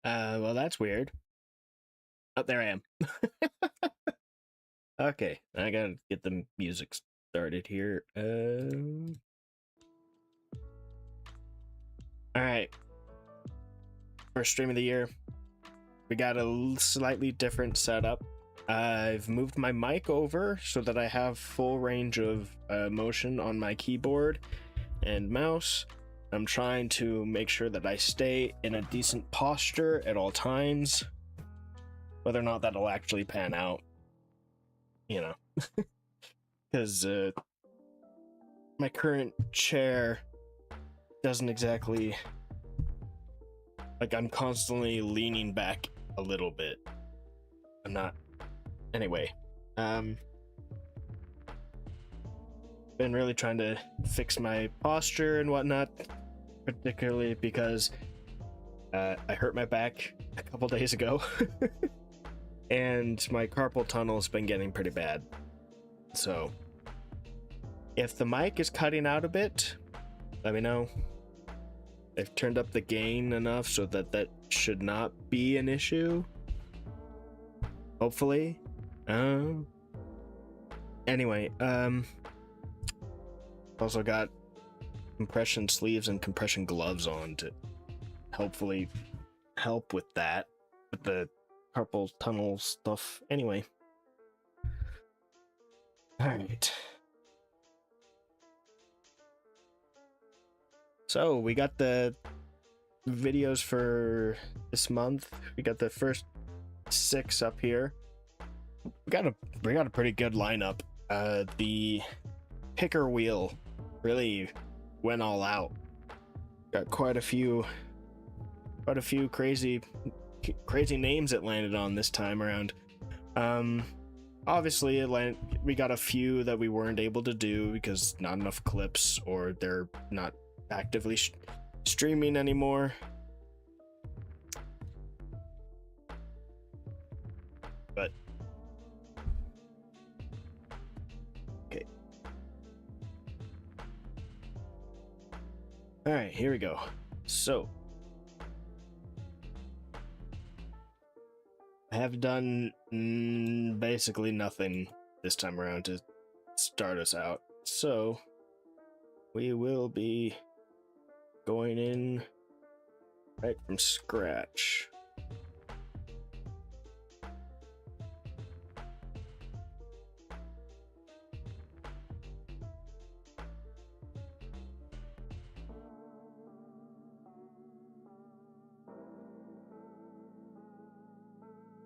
Well, that's weird. Oh, there I am. Okay, I gotta get the music started here. All right. First stream of the year. We got a slightly different setup. I've moved my mic over so that I have full range of motion on my keyboard and mouse. I'm trying to make sure that I stay in a decent posture at all times. Whether or not that'll actually pan out, you know, because my current chair doesn't exactly, like, I'm constantly leaning back a little bit. I'm not. Anyway, been really trying to fix my posture and whatnot, particularly because I hurt my back a couple days ago. And my carpal tunnel's been getting pretty bad. So if the mic is cutting out a bit, let me know. I've turned up the gain enough so that should not be an issue. Hopefully. Anyway, also got compression sleeves and compression gloves on to hopefully help with that, with the carpal tunnel stuff. Anyway, all right. So we got the videos for this month. We got the first 6 up here. We got a pretty good lineup. The picker wheel really went all out. Got quite a few crazy names it landed on this time around. Obviously we got a few that we weren't able to do because not enough clips, or they're not actively streaming anymore. But okay. All right, here we go. So I have done basically nothing this time around to start us out, so we will be going in right from scratch.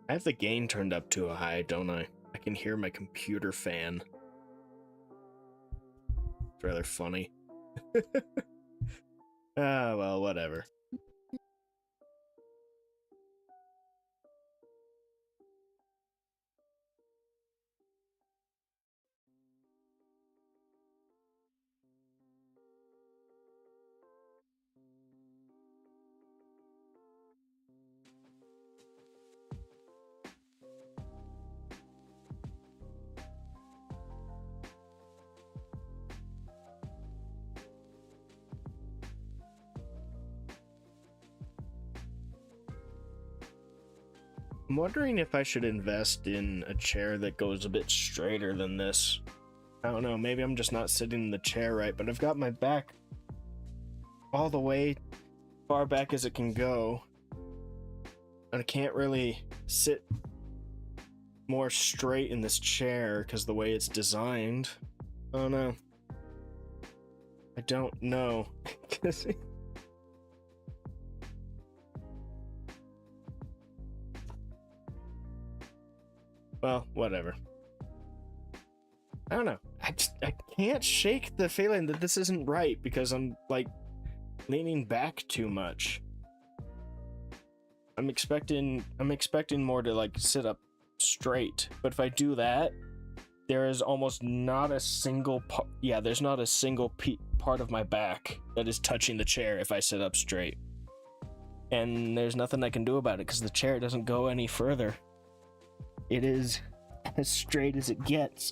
I have the gain turned up to a high, don't I? I can hear my computer fan. It's rather funny. Ah, well, whatever. I'm wondering if I should invest in a chair that goes a bit straighter than this. I don't know, maybe I'm just not sitting in the chair right, but I've got my back all the way far back as it can go, and I can't really sit more straight in this chair because the way it's designed. Oh no. I don't know. Well, whatever. I don't know. I can't shake the feeling that this isn't right because I'm like leaning back too much. I'm expecting more to like sit up straight, but if I do that, there is almost not a single there's not a single part of my back that is touching the chair if I sit up straight. And there's nothing I can do about it because the chair doesn't go any further. It is as straight as it gets.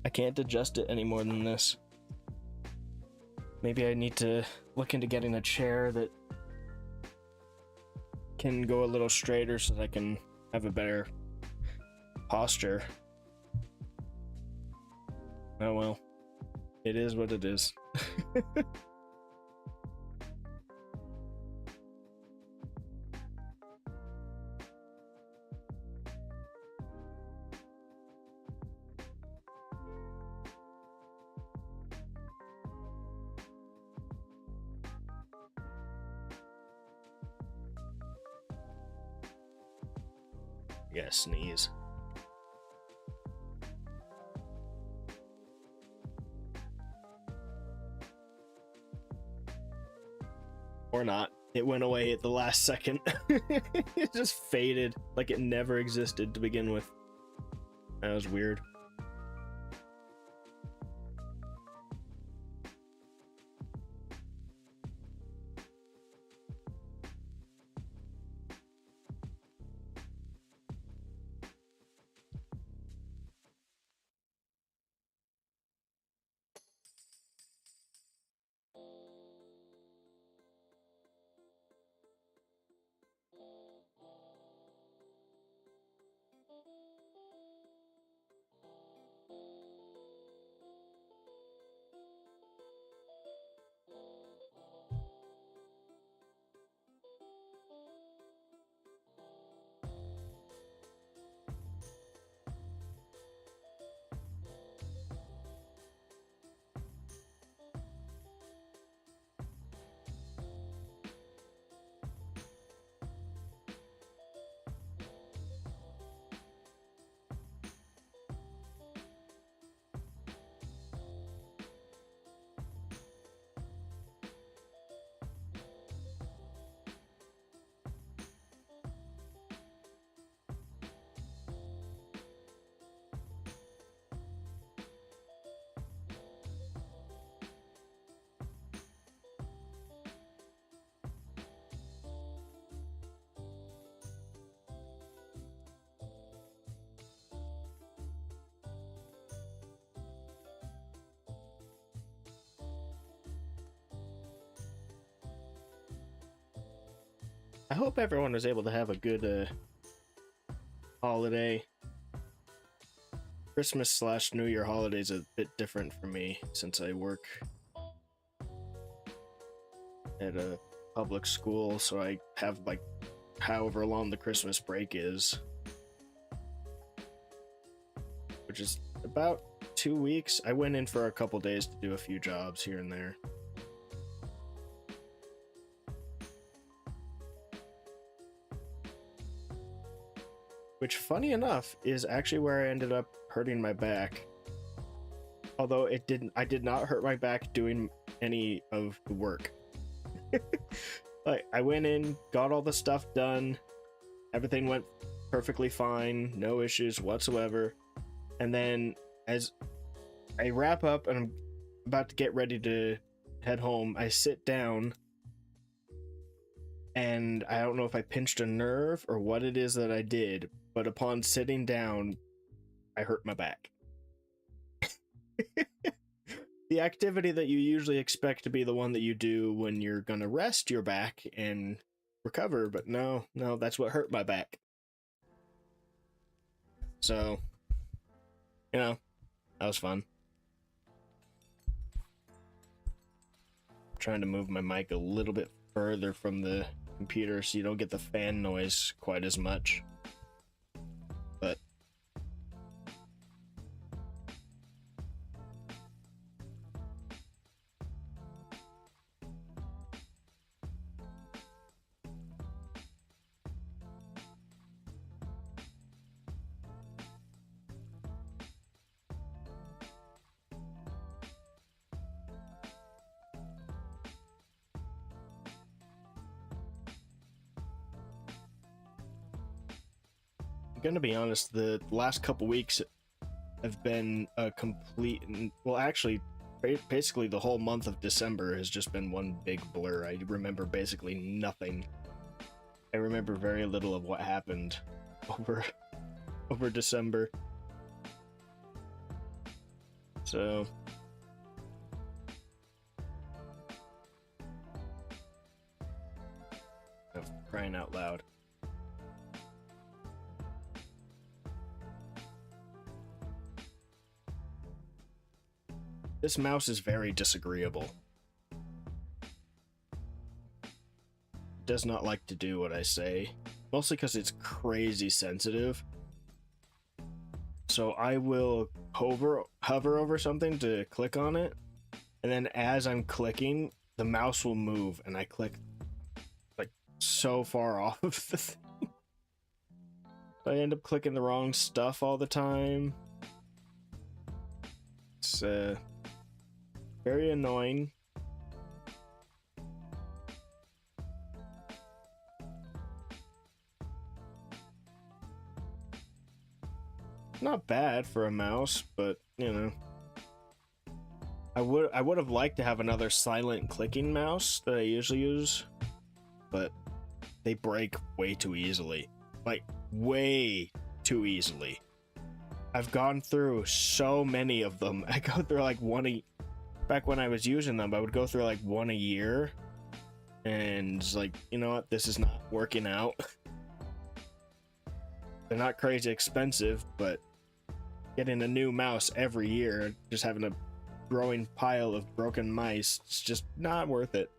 I can't adjust it any more than this. Maybe I need to look into getting a chair that can go a little straighter so that I can have a better posture. Oh well, it is what it is. Yeah, sneeze. Or not. It went away at the last second. It just faded like it never existed to begin with. That was weird. I hope everyone was able to have a good holiday. Christmas / New Year holidays a bit different for me since I work at a public school, so I have like however long the Christmas break is, which is about 2 weeks. I went in for a couple days to do a few jobs here and there. Which, funny enough, is actually where I ended up hurting my back. Although I did not hurt my back doing any of the work. Like, I went in, got all the stuff done, everything went perfectly fine, no issues whatsoever. And then as I wrap up and I'm about to get ready to head home, I sit down and I don't know if I pinched a nerve or what it is that I did, but upon sitting down, I hurt my back. The activity that you usually expect to be the one that you do when you're gonna rest your back and recover, but no, that's what hurt my back. So, you know, that was fun. Trying to move my mic a little bit further from the computer so you don't get the fan noise quite as much. But I'm gonna be honest, the last couple weeks have been a complete, well, actually, basically the whole month of December has just been one big blur. I remember basically nothing. I remember very little of what happened over December. So crying out loud. This mouse is very disagreeable. Does not like to do what I say, mostly because it's crazy sensitive. So I will hover over something to click on it, and then as I'm clicking, the mouse will move, and I click like so far off of the thing. I end up clicking the wrong stuff all the time. It's very annoying. Not bad for a mouse, but you know, I would have liked to have another silent clicking mouse that I usually use, but they break way too easily. Like way too easily. I've gone through so many of them. I go through like one a back when I was using them, I would go through like one a year, and it's like, you know what, this is not working out. They're not crazy expensive, but getting a new mouse every year, just having a growing pile of broken mice, it's just not worth it.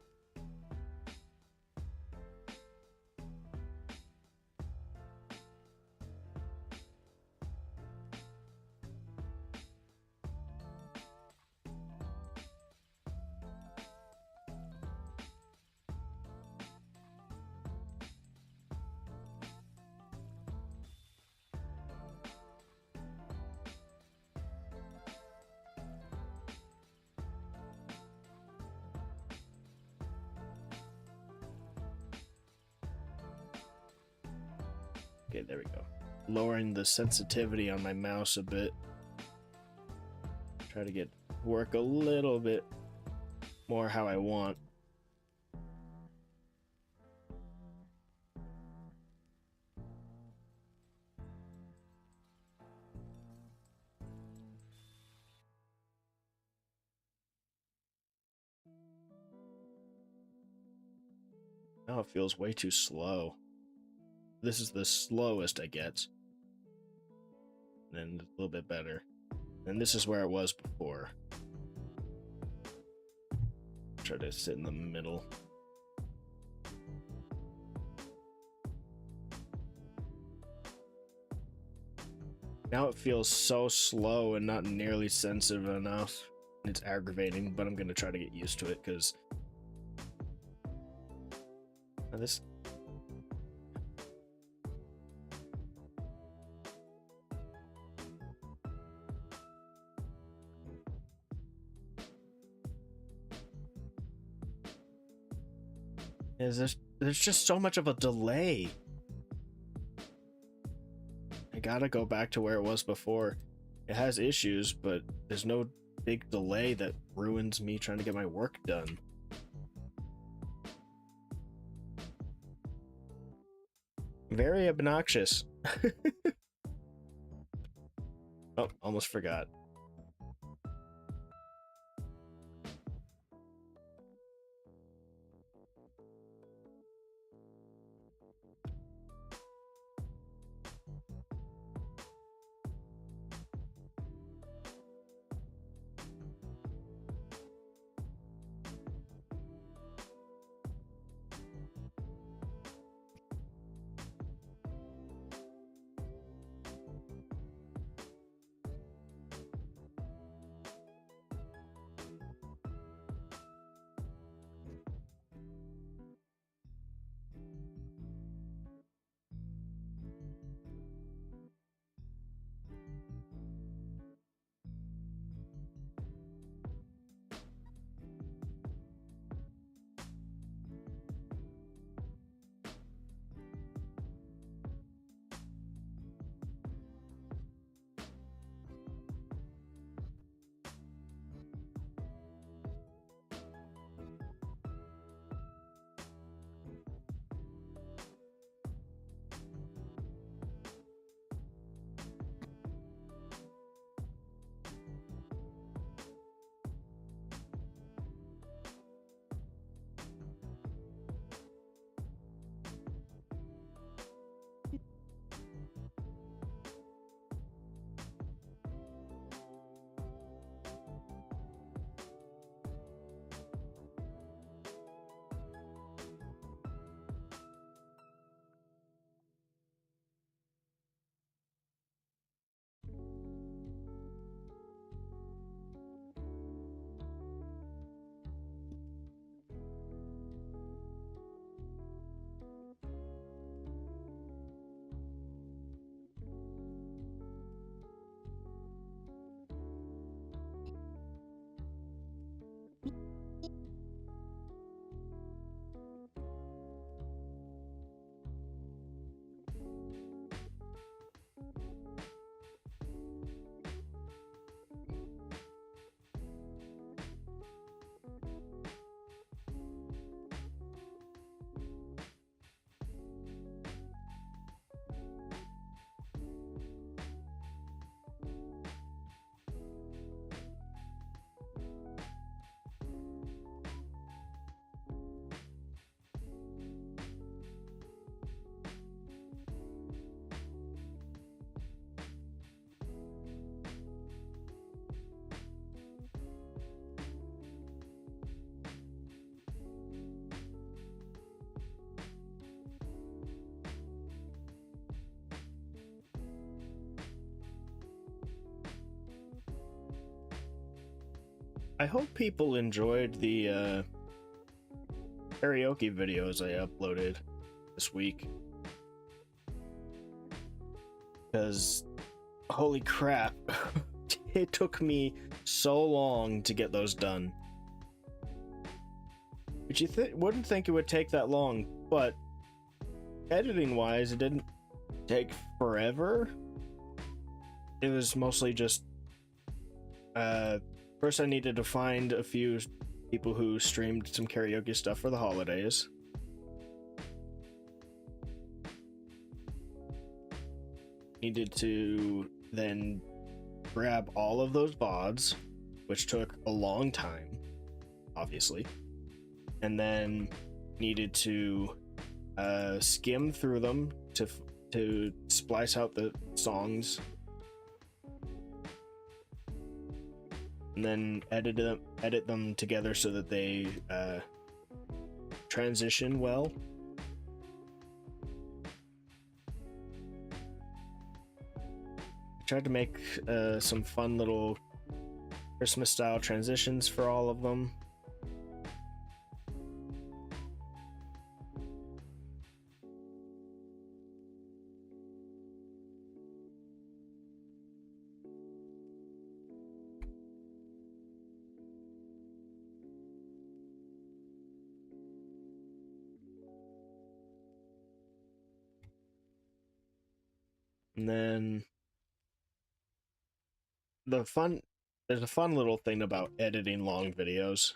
Okay, there we go. Lowering the sensitivity on my mouse a bit. Try to get work a little bit more how I want. Now it feels way too slow. This is the slowest I get. And a little bit better. And this is where it was before. Try to sit in the middle. Now it feels so slow and not nearly sensitive enough. It's aggravating, but I'm gonna try to get used to it because this. There's just so much of a delay. I gotta go back to where it was before. It has issues, but there's no big delay that ruins me trying to get my work done. Very obnoxious. Oh, almost forgot. I hope people enjoyed the karaoke videos I uploaded this week. Because, holy crap, it took me so long to get those done. But you wouldn't think it would take that long, but editing-wise, it didn't take forever. It was mostly just, first I needed to find a few people who streamed some karaoke stuff for the holidays. Needed to then grab all of those VODs, which took a long time, obviously. And then needed to skim through them to splice out the songs, and then edit them together so that they transition well. I tried to make some fun little Christmas style transitions for all of them. And then there's a fun little thing about editing long videos.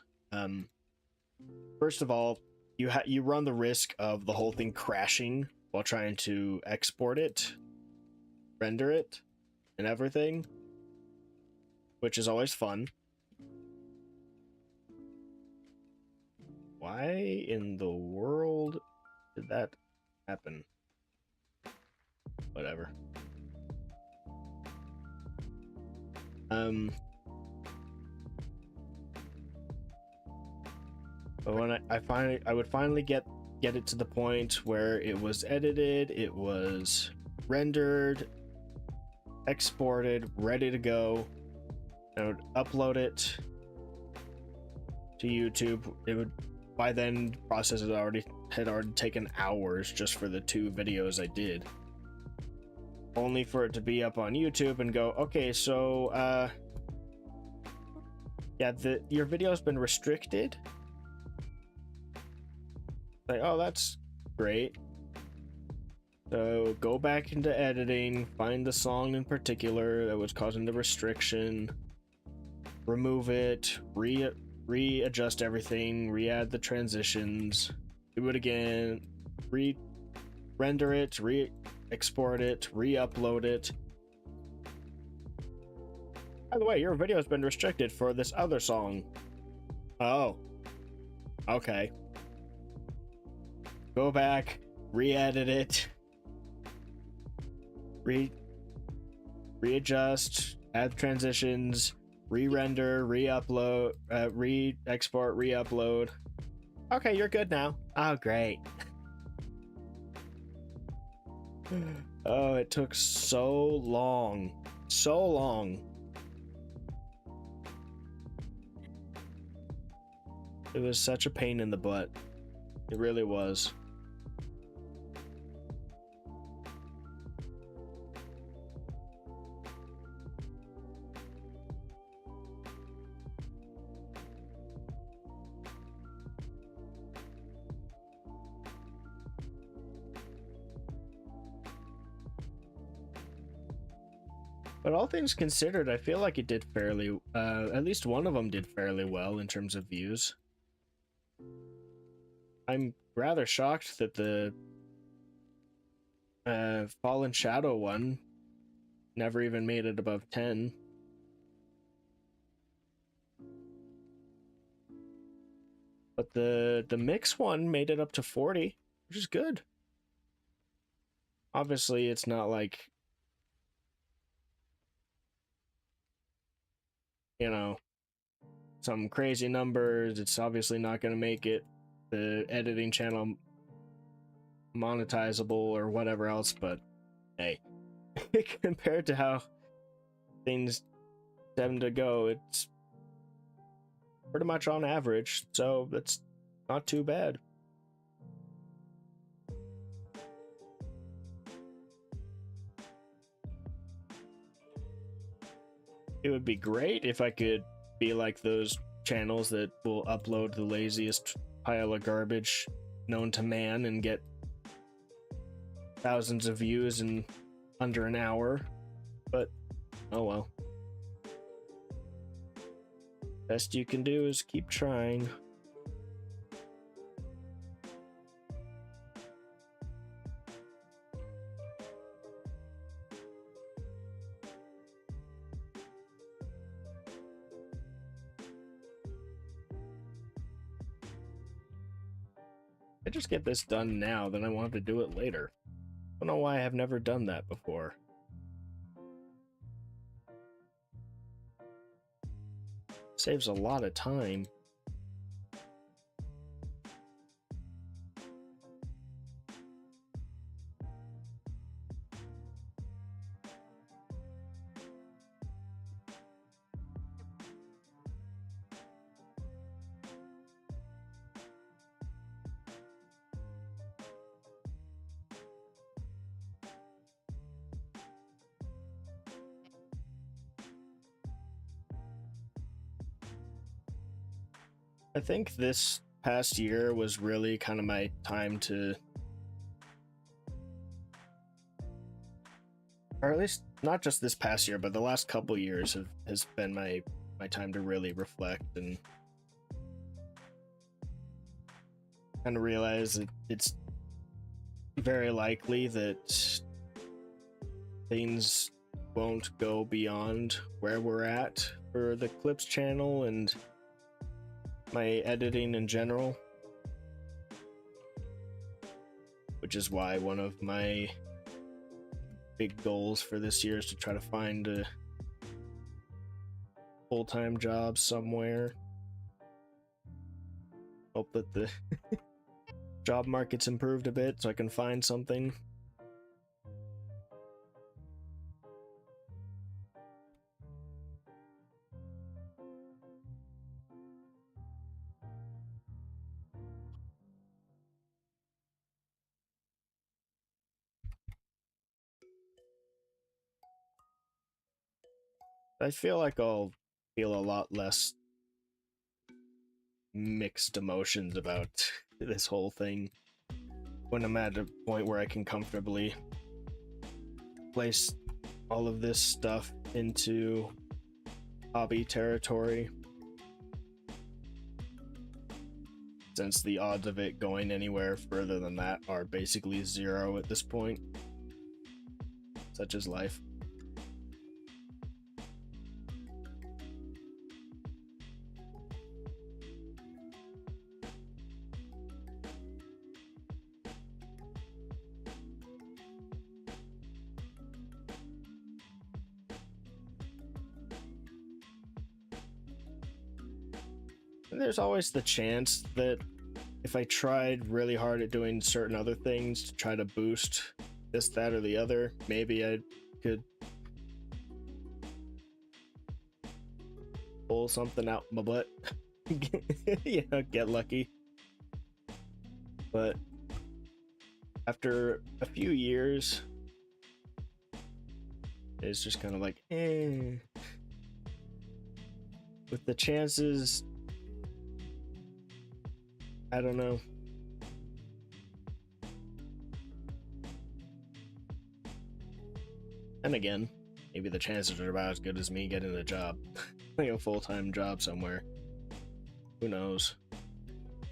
First of all, you run the risk of the whole thing crashing while trying to export it, render it, and everything, which is always fun. Why in the world did that happen? Whatever. But when I would finally get it to the point where it was edited, it was rendered, exported, ready to go. I would upload it to YouTube. It would, by then, process had already taken hours just for the 2 videos I did. Only for it to be up on YouTube and go, okay, so yeah, your video's been restricted. Like, oh, that's great. So go back into editing, find the song in particular that was causing the restriction, remove it, readjust everything, re-add the transitions, do it again, render it, export it, re-upload it. By the way, your video has been restricted for this other song. Oh. Okay. Go back, re-edit it, readjust, add transitions, re-render, re-upload, re-export, re-upload. Okay, you're good now. Oh, great. Oh, it took so long. So long. It was such a pain in the butt. It really was. But all things considered, I feel like it did fairly, at least one of them did fairly well in terms of views. I'm rather shocked that the Fallen Shadow one never even made it above 10. But the mix one made it up to 40, which is good. Obviously, it's not like, you know, some crazy numbers. It's obviously not going to make it the editing channel monetizable or whatever else, but hey, compared to how things tend to go, it's pretty much on average, so that's not too bad. It would be great if I could be like those channels that will upload the laziest pile of garbage known to man and get thousands of views in under an hour, but oh well. Best you can do is keep trying. I just get this done now, then I want to do it later. I don't know why I have never done that before. Saves a lot of time. I think this past year was really kind of my time to, or at least not just this past year, but the last couple years has been my time to really reflect and kind of realize that it's very likely that things won't go beyond where we're at for the Clips channel and my editing in general, which is why one of my big goals for this year is to try to find a full-time job somewhere. Hope that the job market's improved a bit so I can find something. I feel like I'll feel a lot less mixed emotions about this whole thing when I'm at a point where I can comfortably place all of this stuff into hobby territory, since the odds of it going anywhere further than that are basically zero at this point. Such is life. There's always the chance that if I tried really hard at doing certain other things to try to boost this, that, or the other, maybe I could pull something out my butt. You know, get lucky. But after a few years, it's just kind of like, with the chances, I don't know. And again, maybe the chances are about as good as me getting a job, like a full-time job somewhere. Who knows?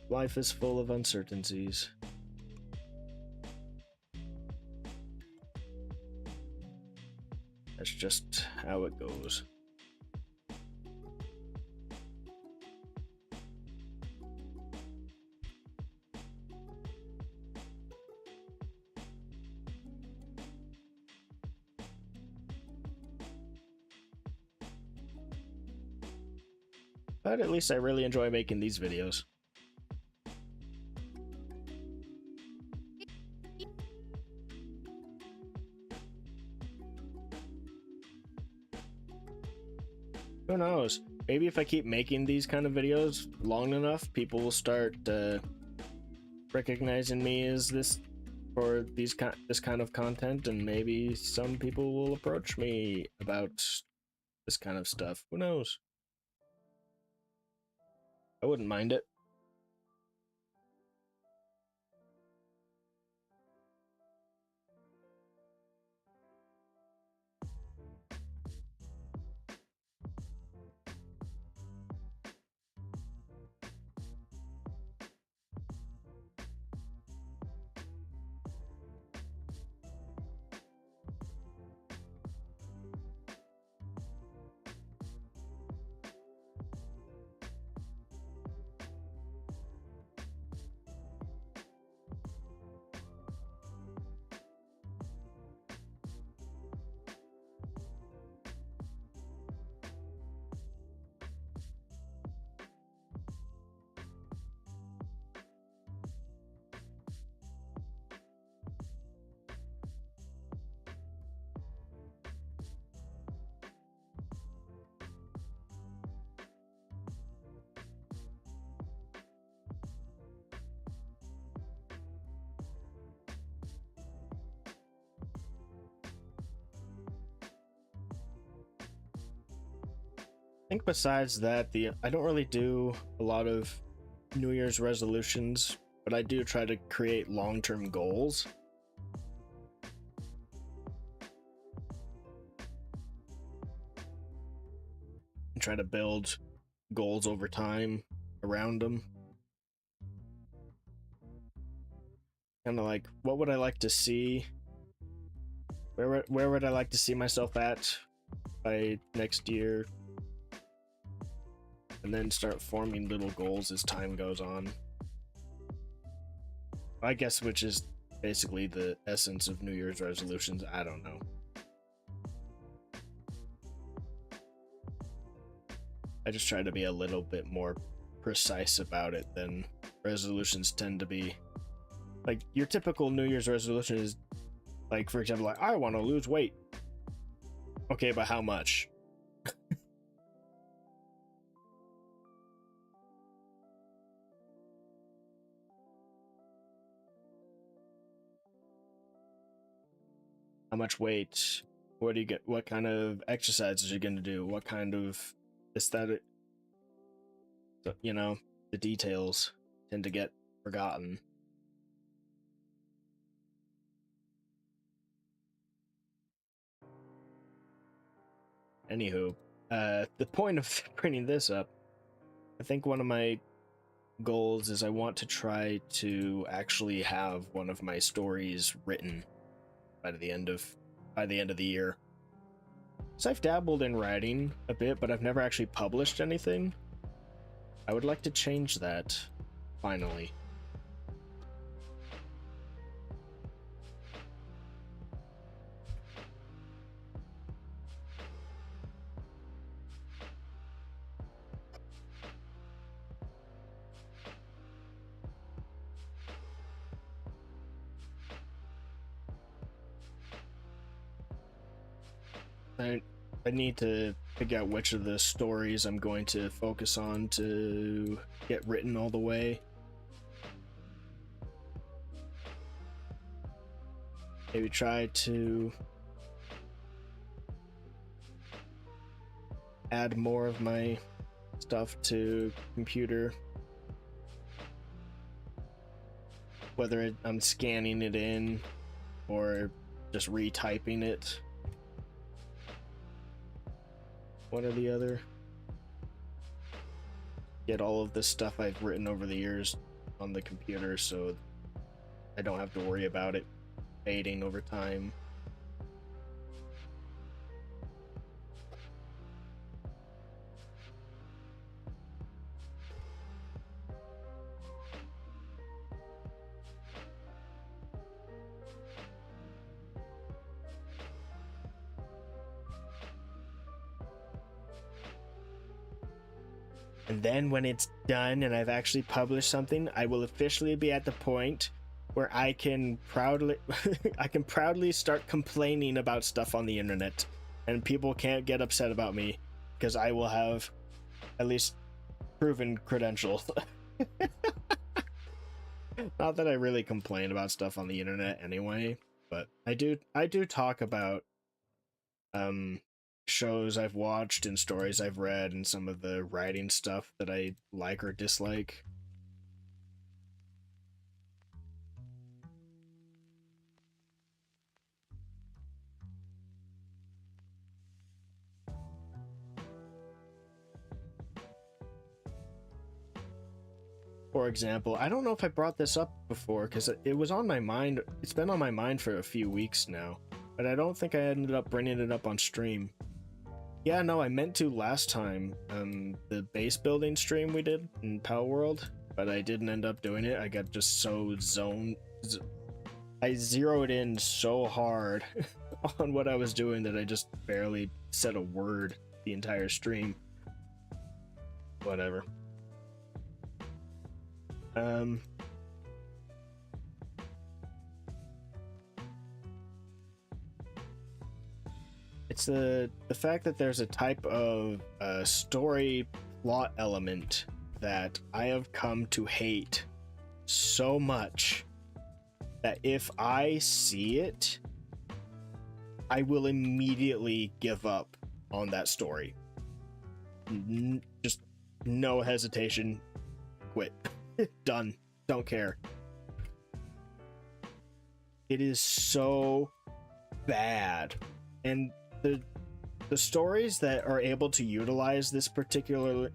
Life is full of uncertainties. That's just how it goes. But at least I really enjoy making these videos. Who knows? maybe if I keep making these kind of videos long enough, people will start recognizing me as this for this kind of content, and maybe some people will approach me about this kind of stuff. Who knows? I wouldn't mind it. I think besides that, I don't really do a lot of New Year's resolutions, but I do try to create long-term goals. And try to build goals over time around them. Kind of like, what would I like to see? Where would I like to see myself at by next year? And then start forming little goals as time goes on. I guess, which is basically the essence of New Year's resolutions. I don't know. I just try to be a little bit more precise about it than resolutions tend to be. Like, your typical New Year's resolution is, like, for example, like, I want to lose weight. Okay, but how much? How much weight? What do you get? What kind of exercises are you going to do? What kind of aesthetic? You know, the details tend to get forgotten. Anywho, the point of bringing this up, I think one of my goals is I want to try to actually have one of my stories written by the end of the year. So I've dabbled in writing a bit, but I've never actually published anything. I would like to change that finally. I need to figure out which of the stories I'm going to focus on to get written all the way. Maybe try to add more of my stuff to computer. Whether I'm scanning it in or just retyping it. One or the other. Get all of this stuff I've written over the years on the computer so I don't have to worry about it fading over time. And then when it's done and I've actually published something, I will officially be at the point where I can proudly start complaining about stuff on the internet, and people can't get upset about me because I will have at least proven credentials. Not that I really complain about stuff on the internet anyway, but I do talk about shows I've watched and stories I've read and some of the writing stuff that I like or dislike. For example, I don't know if I brought this up before because it was on my mind. It's been on my mind for a few weeks now, but I don't think I ended up bringing it up on stream. Yeah, no, I meant to last time, the base building stream we did in Palworld, but I didn't end up doing it. I got just so I zeroed in so hard on what I was doing that I just barely said a word the entire stream. Whatever. It's the fact that there's a type of story plot element that I have come to hate so much that if I see it, I will immediately give up on that story. Just no hesitation, quit. Done. Don't care. It is so bad. And the stories that are able to utilize this particular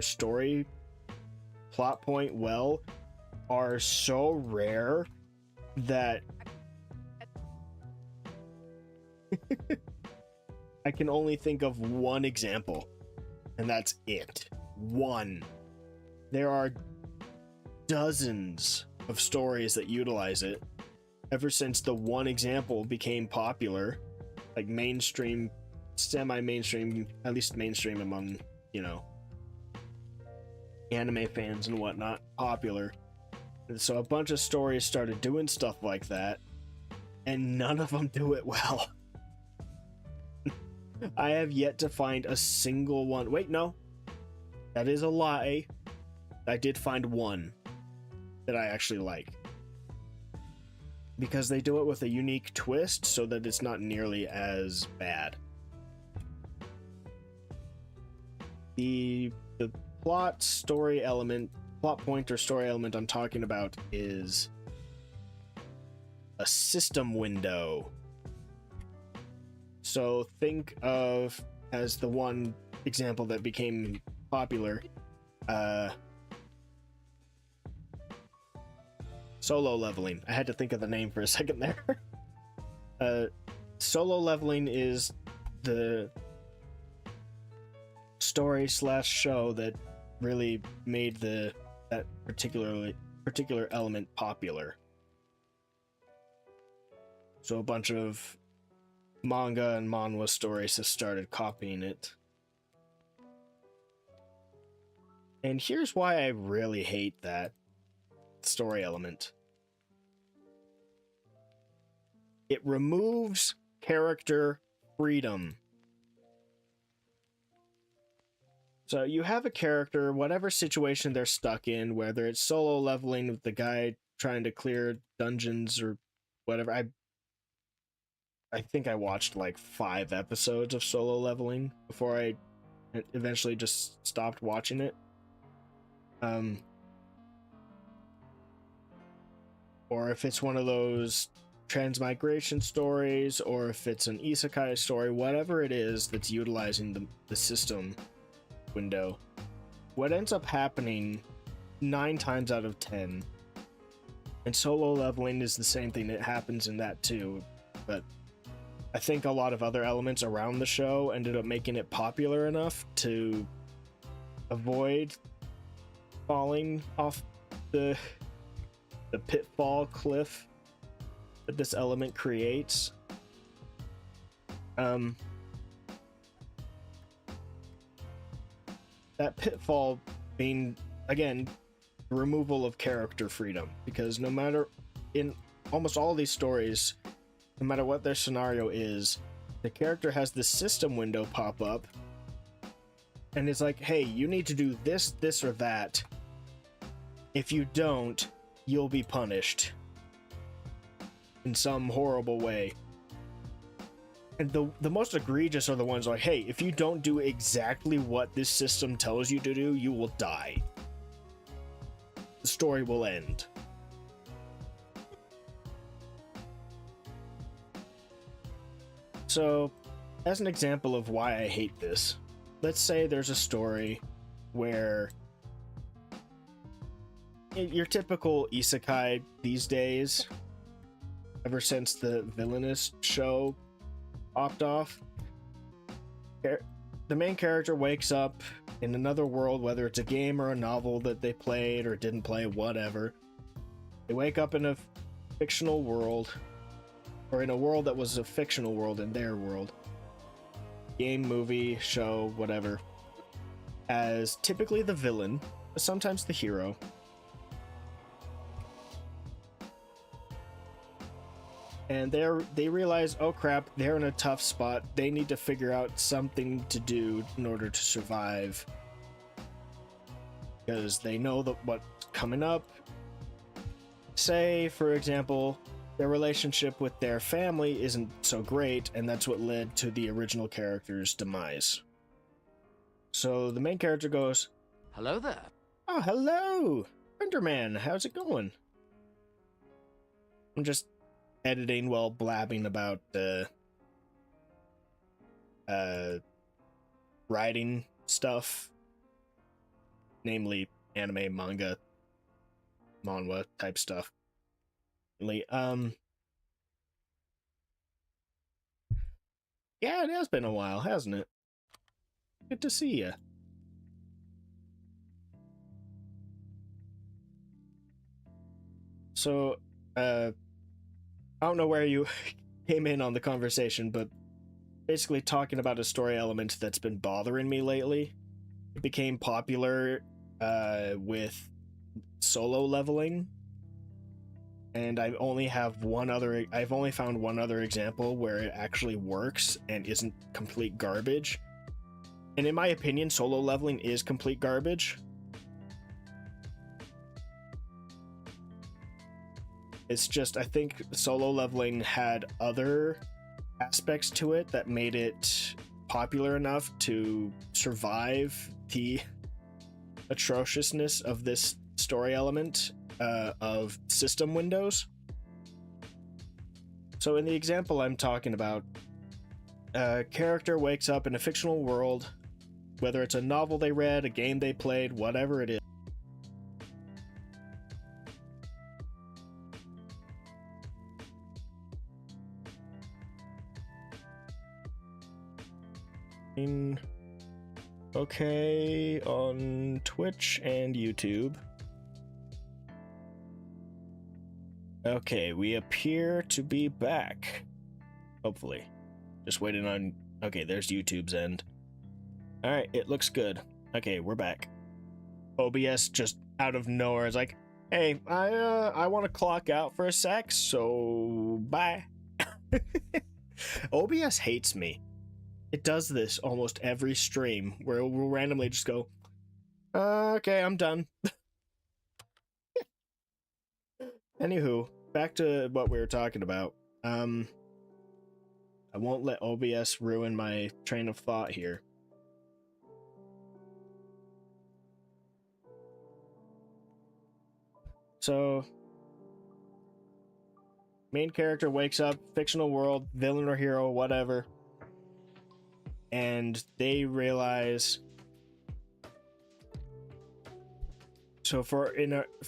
story plot point well are so rare that I can only think of one example, and that's it. One. There are dozens of stories that utilize it ever since the one example became popular, like mainstream, semi-mainstream, at least mainstream among, you know, anime fans and whatnot, popular. And so a bunch of stories started doing stuff like that, and none of them do it well. I have yet to find a single one. Wait, no, that is a lie. I did find one that I actually like, because they do it with a unique twist so that it's not nearly as bad. The plot point or story element I'm talking about is a system window. So think of, as the one example that became popular, Solo Leveling. I had to think of the name for a second there. Solo Leveling is the story / show that really made that particular element popular. So a bunch of manga and manhwa stories have started copying it. And here's why I really hate that story element. It removes character freedom. So you have a character, whatever situation they're stuck in, whether it's solo leveling with the guy trying to clear dungeons or whatever. I think I watched like 5 episodes of Solo Leveling before I eventually just stopped watching it. Or if it's one of those transmigration stories, or if it's an isekai story, whatever it is that's utilizing the system window, what ends up happening 9 times out of 10, and Solo Leveling is the same thing that happens in that too, but I think a lot of other elements around the show ended up making it popular enough to avoid falling off the pitfall cliff that this element creates. That pitfall being, again, the removal of character freedom, because no matter, in almost all these stories, no matter what their scenario is, the character has the system window pop up and it's like, hey, you need to do this, this, or that. If you don't, you'll be punished in some horrible way. And the most egregious are the ones like, hey, if you don't do exactly what this system tells you to do, you will die. The story will end. So, as an example of why I hate this, let's say there's a story where your typical isekai these days, ever since the Villainous show popped off, the main character wakes up in another world, whether it's a game or a novel that they played or didn't play, whatever. They wake up in a fictional world, or in a world that was a fictional world in their world. Game, movie, show, whatever. As typically the villain, but sometimes the hero. And they realize, oh crap, they're in a tough spot. They need to figure out something to do in order to survive. Because they know that what's coming up. Say, for example, their relationship with their family isn't so great, and that's what led to the original character's demise. So the main character goes, Hello there. oh, hello! Enderman, how's it going? I'm just editing while blabbing about writing stuff, namely anime, manga, manhwa type stuff. Yeah, it has been a while, hasn't it? Good to see you. So, I don't know where you came in on the conversation, but basically talking about a story element that's been bothering me lately. It became popular with solo leveling, and I've only found one other example where it actually works and isn't complete garbage. And in my opinion, solo leveling is complete garbage. It's just, I think solo leveling had other aspects to it that made it popular enough to survive the atrociousness of this story element of system windows. So in the example I'm talking about, a character wakes up in a fictional world, whether it's a novel they read, a game they played, whatever it is. Okay, on Twitch and YouTube. Okay, we appear to be back. Hopefully. Just waiting on... Okay, there's YouTube's end. Alright, it looks good. Okay, we're back. OBS just out of nowhere is like, hey, I want to clock out for a sec, so bye. OBS hates me. It does this almost every stream, where it will randomly just go, okay, I'm done. Anywho, back to what we were talking about. I won't let OBS ruin my train of thought here. So, main character wakes up, fictional world, villain or hero, whatever, and they realize. So for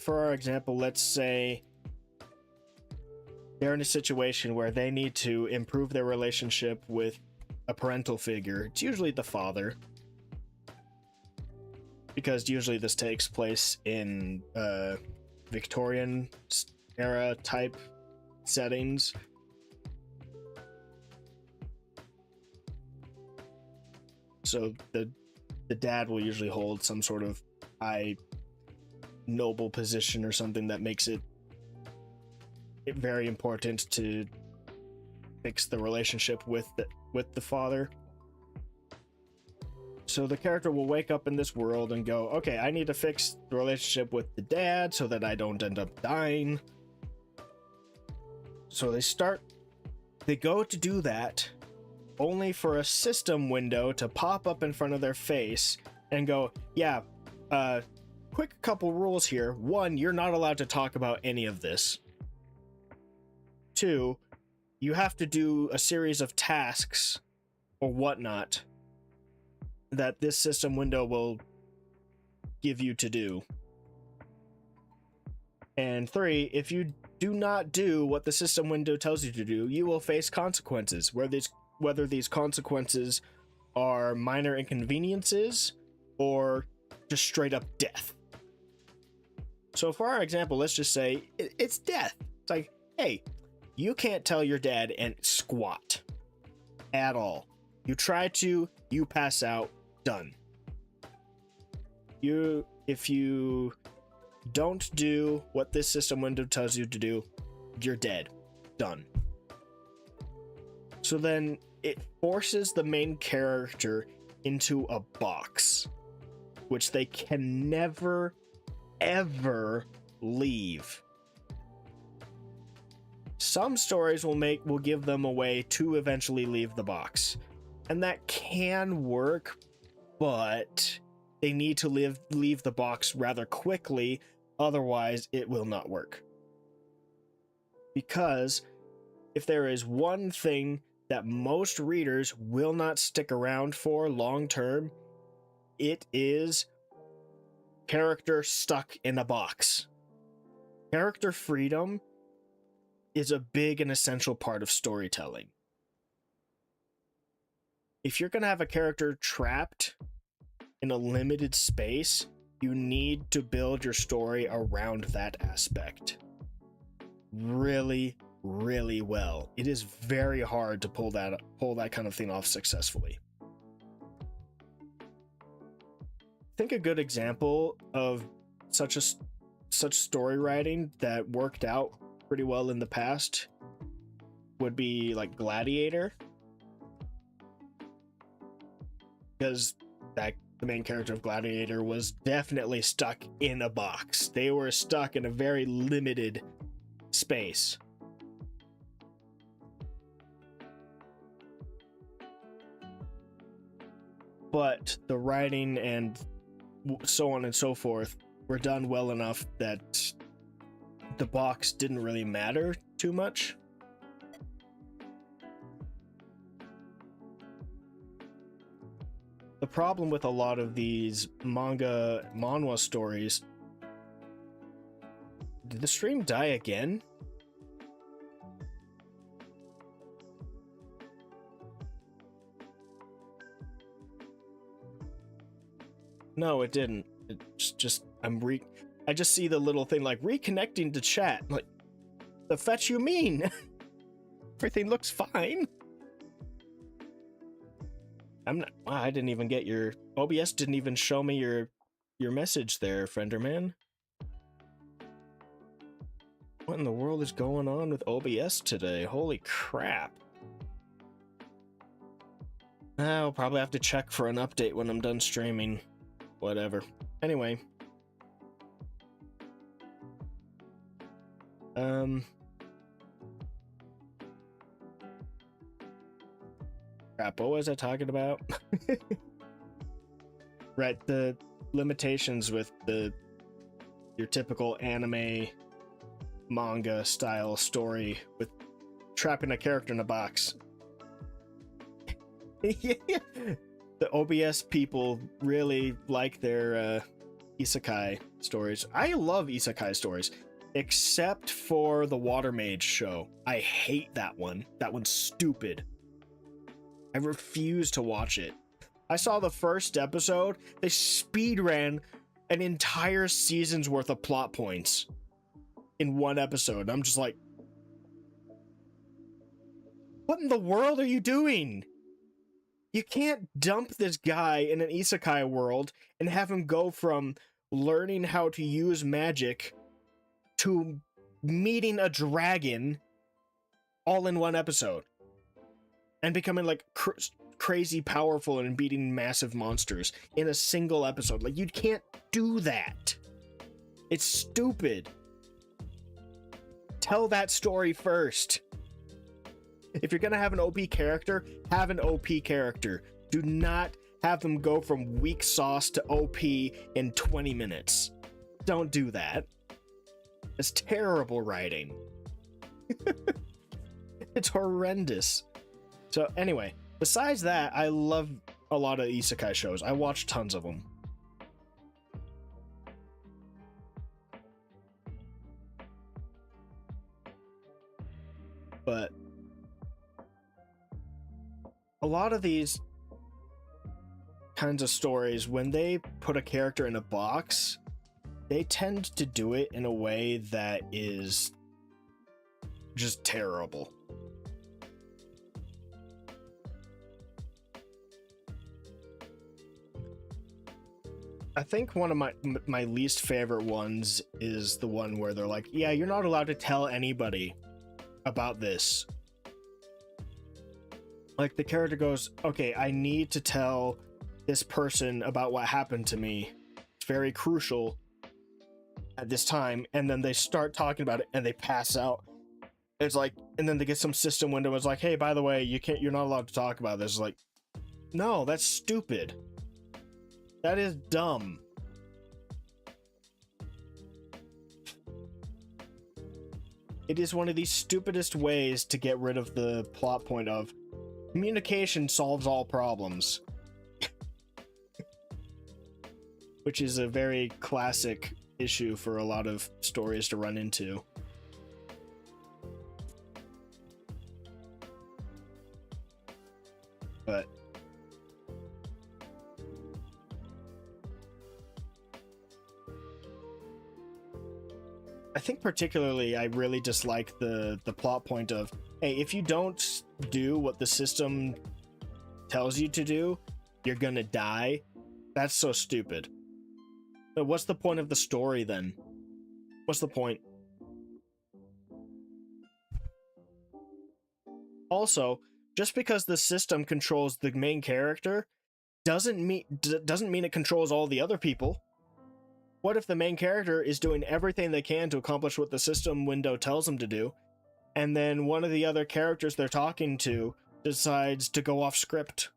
our example, let's say they're in a situation where they need to improve their relationship with a parental figure. It's usually the father, because usually this takes place in Victorian era type settings. So the dad will usually hold some sort of high noble position or something that makes it very important to fix the relationship with the father. So the character will wake up in this world and go, okay, I need to fix the relationship with the dad so that I don't end up dying. So they go to do that, only for a system window to pop up in front of their face and go, yeah, quick couple rules here. 1, you're not allowed to talk about any of this. 2, you have to do a series of tasks or whatnot that this system window will give you to do. And 3, if you do not do what the system window tells you to do, you will face consequences, whether these consequences are minor inconveniences or just straight up death. So for our example, let's just say it's death. It's like, hey, you can't tell your dad and squat at all. You try to, you pass out, done. If you don't do what this system window tells you to do, you're dead. Done. So then it forces the main character into a box, which they can never, ever leave. Some stories will give them a way to eventually leave the box, and that can work, but they need to leave the box rather quickly, otherwise it will not work. Because if there is one thing that most readers will not stick around for long term, it is character stuck in a box. Character freedom is a big and essential part of storytelling. If you're going to have a character trapped in a limited space, you need to build your story around that aspect really, really well. It is very hard to pull that kind of thing off successfully. I think a good example of such story writing that worked out pretty well in the past would be like Gladiator, because the main character of Gladiator was definitely stuck in a box. They were stuck in a very limited space. But the writing and so on and so forth were done well enough that the box didn't really matter too much. The problem with a lot of these manhwa stories... Did the stream die again? No, it didn't. It's just I just see the little thing like reconnecting to chat. Like, the fetch you mean? Everything looks fine. Wow, I didn't even get your OBS didn't even show me your message there, Fenderman. What in the world is going on with OBS today? Holy crap. I'll probably have to check for an update when I'm done streaming. Whatever. Anyway. Crap, what was I talking about? Right, the limitations with your typical anime manga style story with trapping a character in a box. Yeah. The OBS people really like their isekai stories. I love isekai stories, except for the Water Mage show. I hate that one. That one's stupid. I refuse to watch it. I saw the first episode. They speed ran an entire season's worth of plot points in one episode. I'm just like, what in the world are you doing? You can't dump this guy in an isekai world and have him go from learning how to use magic to meeting a dragon all in one episode and becoming like crazy powerful and beating massive monsters in a single episode. Like, you can't do that. It's stupid. Tell that story first. If you're gonna have an OP character, have an OP character. Do not have them go from weak sauce to OP in 20 minutes. Don't do that. It's terrible writing. It's horrendous. So anyway, besides that, I love a lot of isekai shows. I watch tons of them. But a lot of these kinds of stories, when they put a character in a box, they tend to do it in a way that is just terrible. I think one of my least favorite ones is the one where they're like, yeah, you're not allowed to tell anybody about this. Like, the character goes, okay, I need to tell this person about what happened to me. It's very crucial at this time. And then they start talking about it and they pass out. It's like, and then they get some system window. It's like, hey, by the way, you're not allowed to talk about this. It's like, no, that's stupid. That is dumb. It is one of the stupidest ways to get rid of the plot point of communication solves all problems. Which is a very classic issue for a lot of stories to run into. But I think particularly I really dislike the plot point of, hey, if you don't do what the system tells you to do, you're gonna die. That's so stupid. But what's the point of the story then? What's the point? Also, just because the system controls the main character doesn't mean it controls all the other people. What if the main character is doing everything they can to accomplish what the system window tells them to do, and then one of the other characters they're talking to decides to go off script?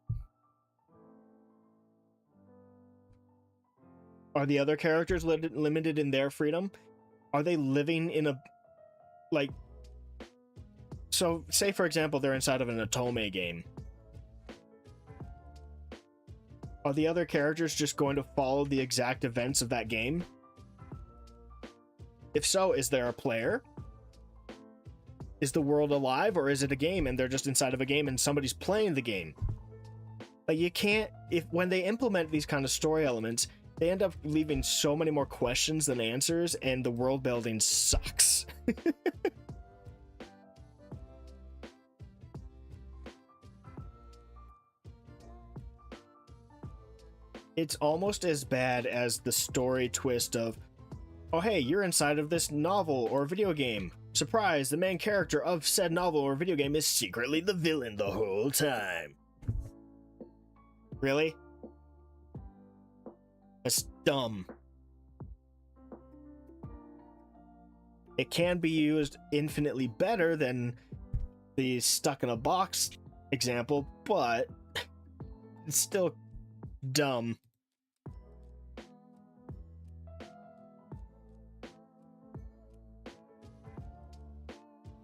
Are the other characters limited in their freedom? Are they living in a, like, so say for example they're inside of an Otome game. Are the other characters just going to follow the exact events of that game? If so, is there a player? Is the world alive, or is it a game and they're just inside of a game and somebody's playing the game? Like, you can't, when they implement these kind of story elements, they end up leaving so many more questions than answers, and the world building sucks. It's almost as bad as the story twist of, oh hey, you're inside of this novel or video game. Surprise, the main character of said novel or video game is secretly the villain the whole time. Really? That's dumb. It can be used infinitely better than the stuck in a box example, but it's still dumb.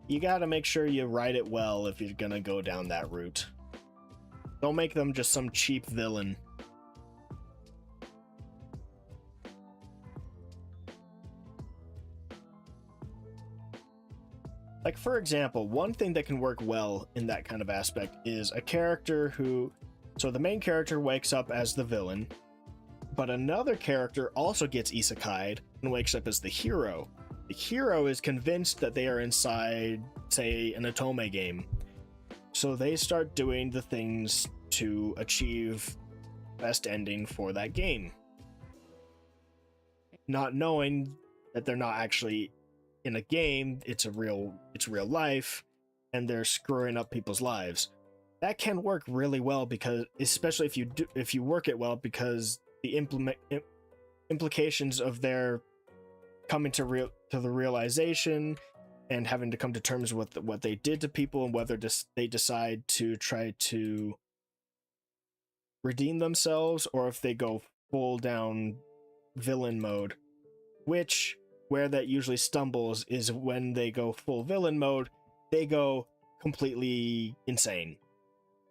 You gotta make sure you write it well if you're gonna go down that route. Don't make them just some cheap villain. Like, for example, one thing that can work well in that kind of aspect is a character who... So the main character wakes up as the villain, but another character also gets isekai'd and wakes up as the hero. The hero is convinced that they are inside, say, an Otome game. So they start doing the things to achieve best ending for that game. Not knowing that they're not actually in a game, it's real life, and they're screwing up people's lives. that can work really well, because especially if you work it well, because the implications of their coming to the realization and having to come to terms with what they did to people, and whether they decide to try to redeem themselves, or if they go full down villain mode. Where that usually stumbles is when they go full villain mode, they go completely insane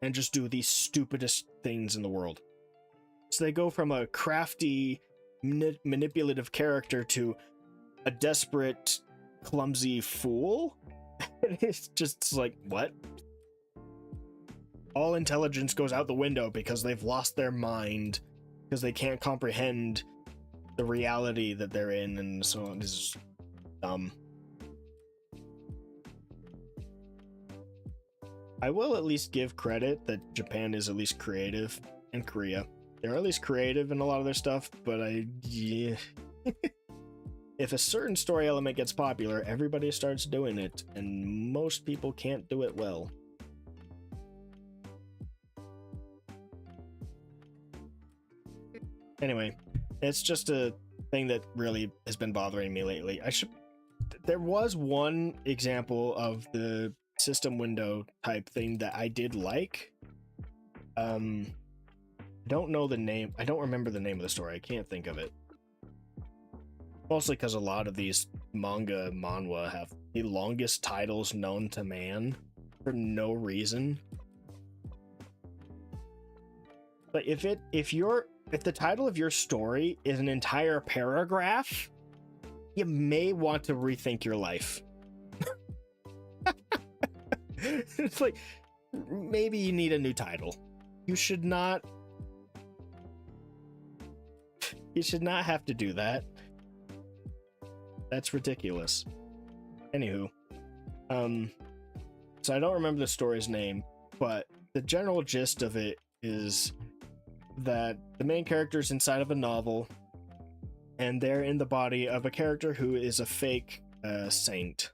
and just do the stupidest things in the world. So they go from a crafty, manipulative character to a desperate, clumsy fool. It's just like, what? All intelligence goes out the window because they've lost their mind, because they can't comprehend the reality that they're in, and so on. This is dumb. I will at least give credit that Japan is at least creative, and Korea. They're at least creative in a lot of their stuff, but yeah. If a certain story element gets popular, everybody starts doing it, and most people can't do it well. Anyway, it's just a thing that really has been bothering me lately. There was one example of the system window type thing that I did like. Don't know the name. I don't remember the name of the story. I can't think of it. Mostly because a lot of these manhwa have the longest titles known to man for no reason. But if the title of your story is an entire paragraph, you may want to rethink your life. It's like, maybe you need a new title. You should not have to do that. That's ridiculous. Anywho, so I don't remember the story's name, but the general gist of it is that the main character is inside of a novel, and they're in the body of a character who is a fake saint.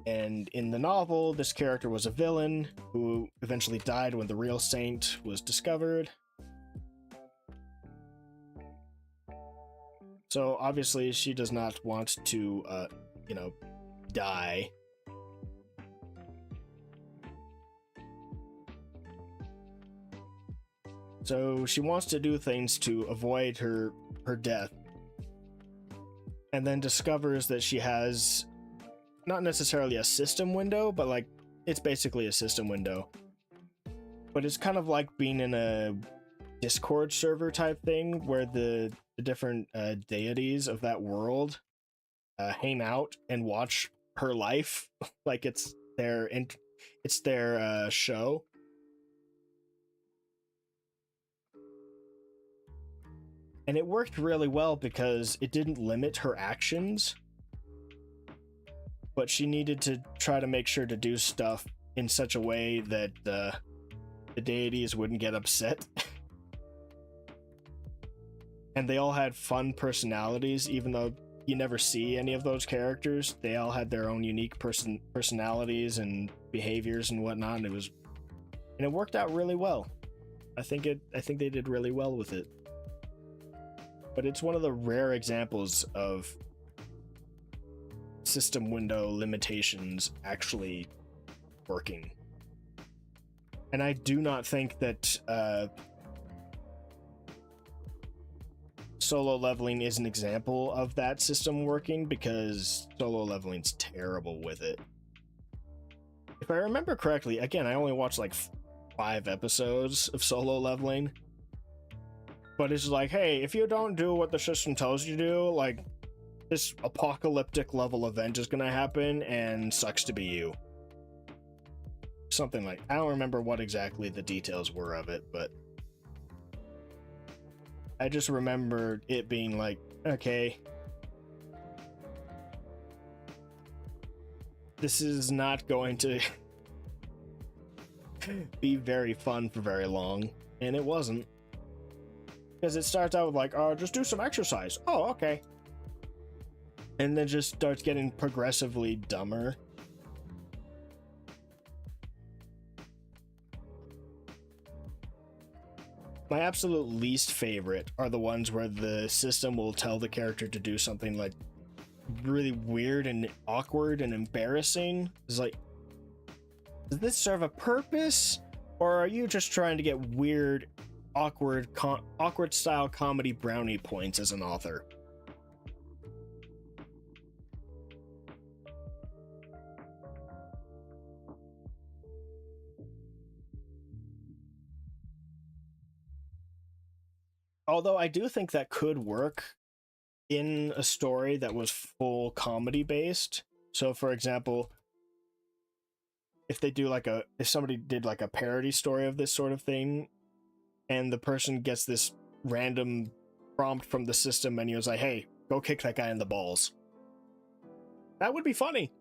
And in the novel, this character was a villain who eventually died when the real saint was discovered. So obviously she does not want to, die. So she wants to do things to avoid her death. And then discovers that she has not necessarily a system window, but like, it's basically a system window. But it's kind of like being in a Discord server type thing, where the different deities of that world hang out and watch her life like it's their show. And it worked really well because it didn't limit her actions, but she needed to try to make sure to do stuff in such a way that the deities wouldn't get upset. And they all had fun personalities, even though you never see any of those characters. They all had their own unique personalities and behaviors and whatnot, and it worked out really well. I think they did really well with it. But it's one of the rare examples of system window limitations actually working. And I do not think that Solo Leveling is an example of that system working, because Solo Leveling's terrible with it. If I remember correctly, again, I only watched like 5 episodes of Solo Leveling, but it's like, hey, if you don't do what the system tells you to do, like, this apocalyptic level event is gonna happen, and sucks to be you. Something like, I don't remember what exactly the details were of it, but I just remember it being like, okay, this is not going to be very fun for very long, and it wasn't. Because it starts out with like, oh, just do some exercise. Oh, okay. And then just starts getting progressively dumber. My absolute least favorite are the ones where the system will tell the character to do something like really weird and awkward and embarrassing. It's like, does this serve a purpose, or are you just trying to get weird, awkward style comedy brownie points as an author? Although I do think that could work in a story that was full comedy based. So for example, if somebody did like a parody story of this sort of thing, and the person gets this random prompt from the system and he was like, hey, go kick that guy in the balls. That would be funny.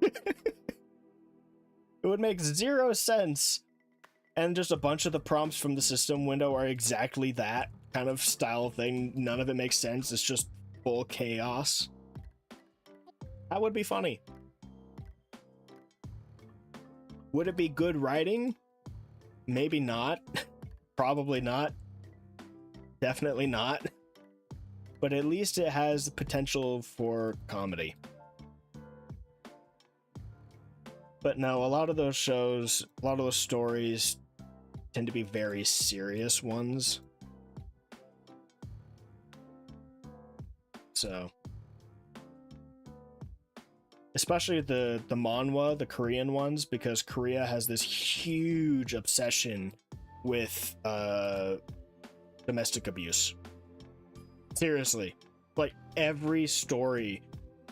It would make zero sense. And just a bunch of the prompts from the system window are exactly that kind of style thing. None of it makes sense. It's just full chaos. That would be funny. Would it be good writing? Maybe not. Probably not. Definitely not. But at least it has the potential for comedy. But no, a lot of those shows, a lot of those stories tend to be very serious ones. So, especially the manhwa, the Korean ones, because Korea has this huge obsession with domestic abuse. Seriously, like every story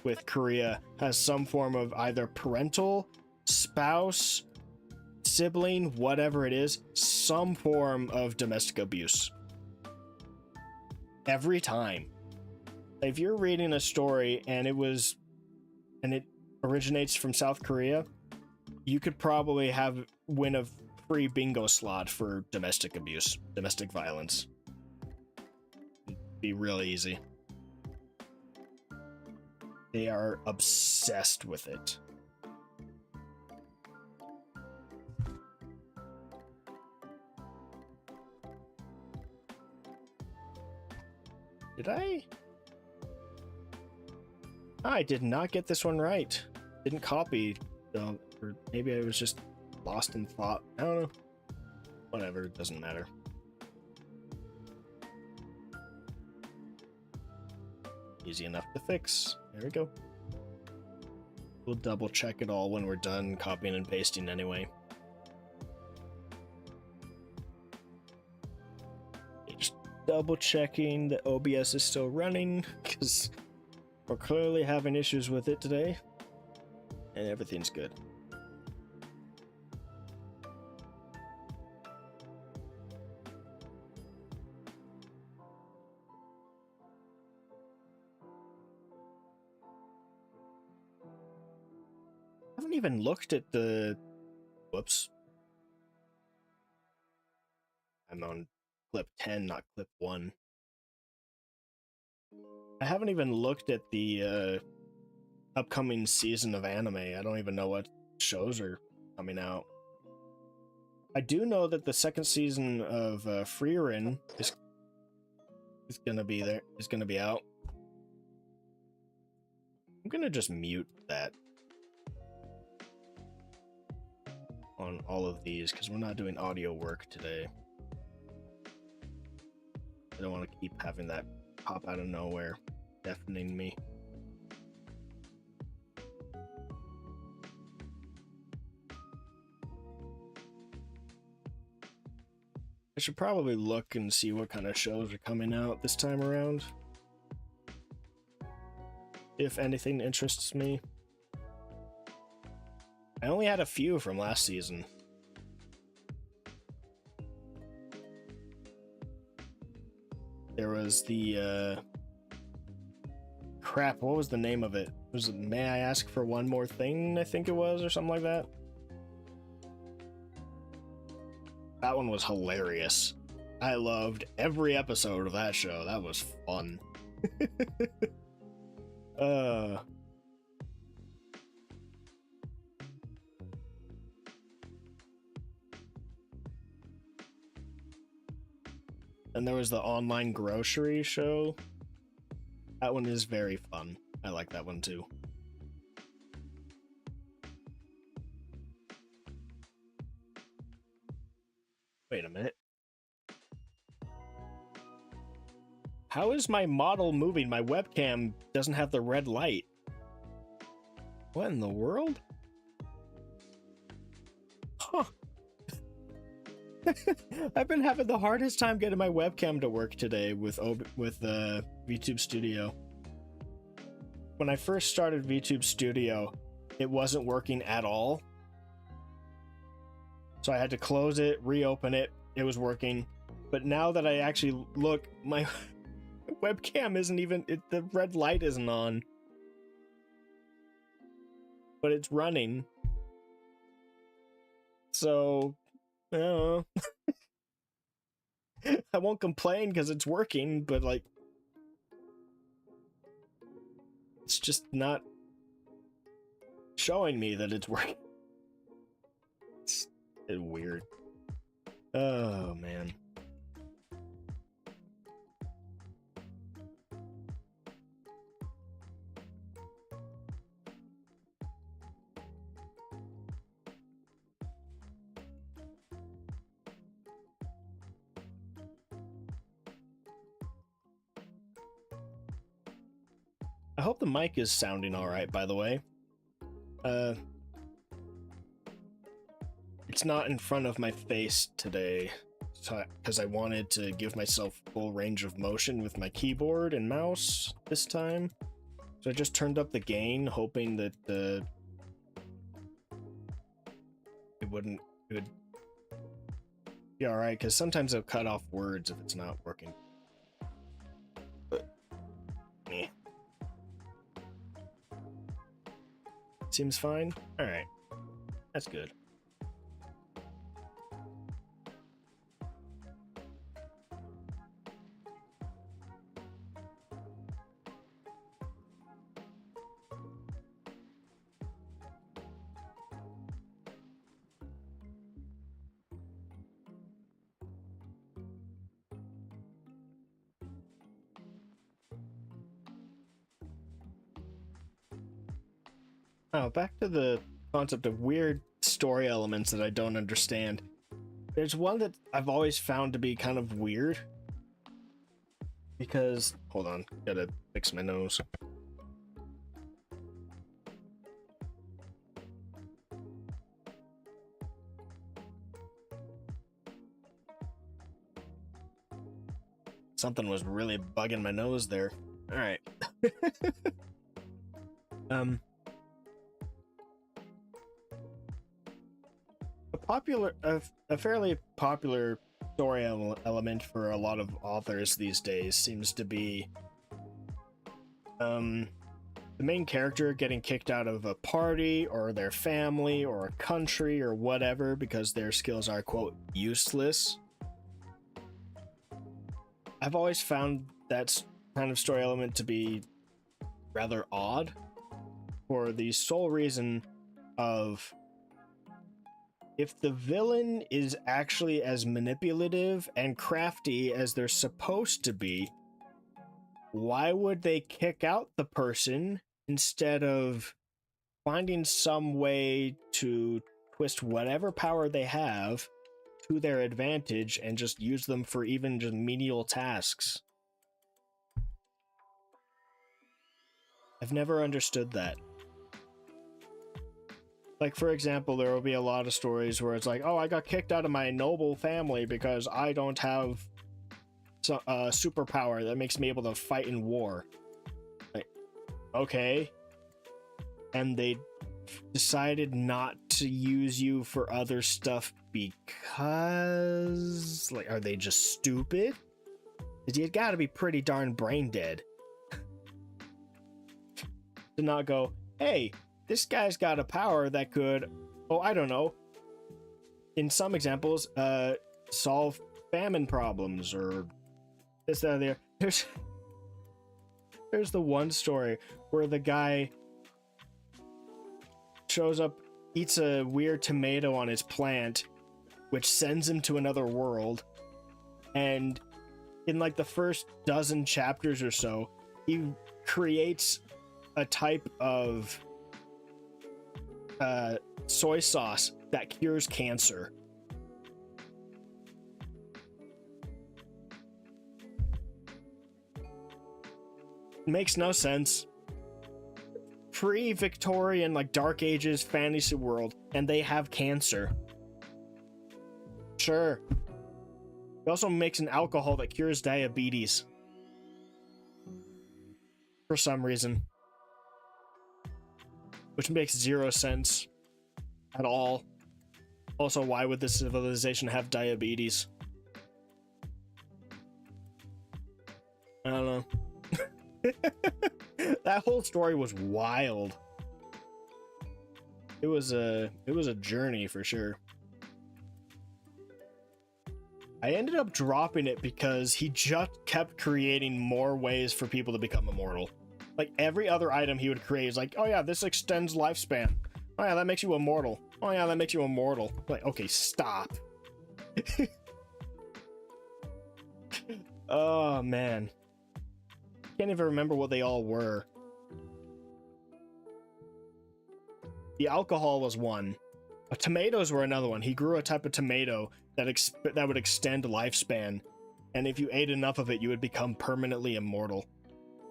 with Korea has some form of either parental, spouse, sibling, whatever it is, some form of domestic abuse. Every time. If you're reading a story and it originates from South Korea, you could probably win a free bingo slot for domestic abuse, domestic violence. It'd be really easy. They are obsessed with it. Did I? I did not get this one right. Didn't copy, or maybe I was just lost in thought. I don't know. Whatever, it doesn't matter. Easy enough to fix. There we go. We'll double check it all when we're done copying and pasting anyway. Just double checking that OBS is still running, because we're clearly having issues with it today, and everything's good. I haven't even looked at the... Whoops. I'm on clip 10, not clip 1. I haven't even looked at the upcoming season of anime. I don't even know what shows are coming out. I do know that the second season of Frieren is gonna be there. Is gonna be out. I'm gonna just mute that on all of these because we're not doing audio work today. I don't want to keep having that pop out of nowhere, deafening me. I should probably look and see what kind of shows are coming out this time around, if anything interests me. I only had a few from last season. There was the crap, what was the name of it? Was it May I Ask for One More Thing, I think it was, or something like that? That one was hilarious. I loved every episode of that show. That was fun. And there was the online grocery show. That one is very fun. I like that one too. Wait a minute. How is my model moving? My webcam doesn't have the red light. What in the world? Huh. I've been having the hardest time getting my webcam to work today with VTube Studio. When I first started VTube Studio, it wasn't working at all. So I had to close it, reopen it. It was working. But now that I actually look, my webcam isn't even, the red light isn't on. But it's running. So, I don't know. I won't complain because it's working, but like, it's just not showing me that it's working. It's weird. Oh, man. I hope the mic is sounding alright, by the way. It's not in front of my face today, because I wanted to give myself full range of motion with my keyboard and mouse this time. So I just turned up the gain, hoping that it would be alright, because sometimes it'll cut off words if it's not working. But, meh. Seems fine? Alright. That's good. Oh, back to the concept of weird story elements that I don't understand. There's one that I've always found to be kind of weird. Because, hold on, gotta fix my nose. Something was really bugging my nose there. Alright. A fairly popular story element for a lot of authors these days seems to be the main character getting kicked out of a party or their family or a country or whatever because their skills are, quote, useless. I've always found that kind of story element to be rather odd for the sole reason of, if the villain is actually as manipulative and crafty as they're supposed to be, why would they kick out the person instead of finding some way to twist whatever power they have to their advantage and just use them for even just menial tasks? I've never understood that. Like, for example, there will be a lot of stories where it's like, oh, I got kicked out of my noble family because I don't have a superpower that makes me able to fight in war. Like, okay. And they decided not to use you for other stuff because, like, are they just stupid? Because you gotta be pretty darn brain dead to not go, hey, this guy's got a power that could, oh, I don't know, in some examples, solve famine problems or this, that, or there. There's the one story where the guy shows up, eats a weird tomato on his plant, which sends him to another world, and in like the first dozen chapters or so, he creates a type of soy sauce that cures cancer. Makes no sense. Pre-Victorian, like Dark Ages fantasy world, and they have cancer. Sure. He also makes an alcohol that cures diabetes. For some reason. Which makes zero sense at all. Also, why would this civilization have diabetes? I don't know. That whole story was wild. It was a journey for sure. I ended up dropping it because he just kept creating more ways for people to become immortal. Like every other item he would create is like, oh yeah, this extends lifespan. Oh yeah, that makes you immortal. Oh yeah, that makes you immortal. Like, okay, stop. Oh man. Can't even remember what they all were. The alcohol was one. Tomatoes were another one. He grew a type of tomato that would extend lifespan, and if you ate enough of it, you would become permanently immortal.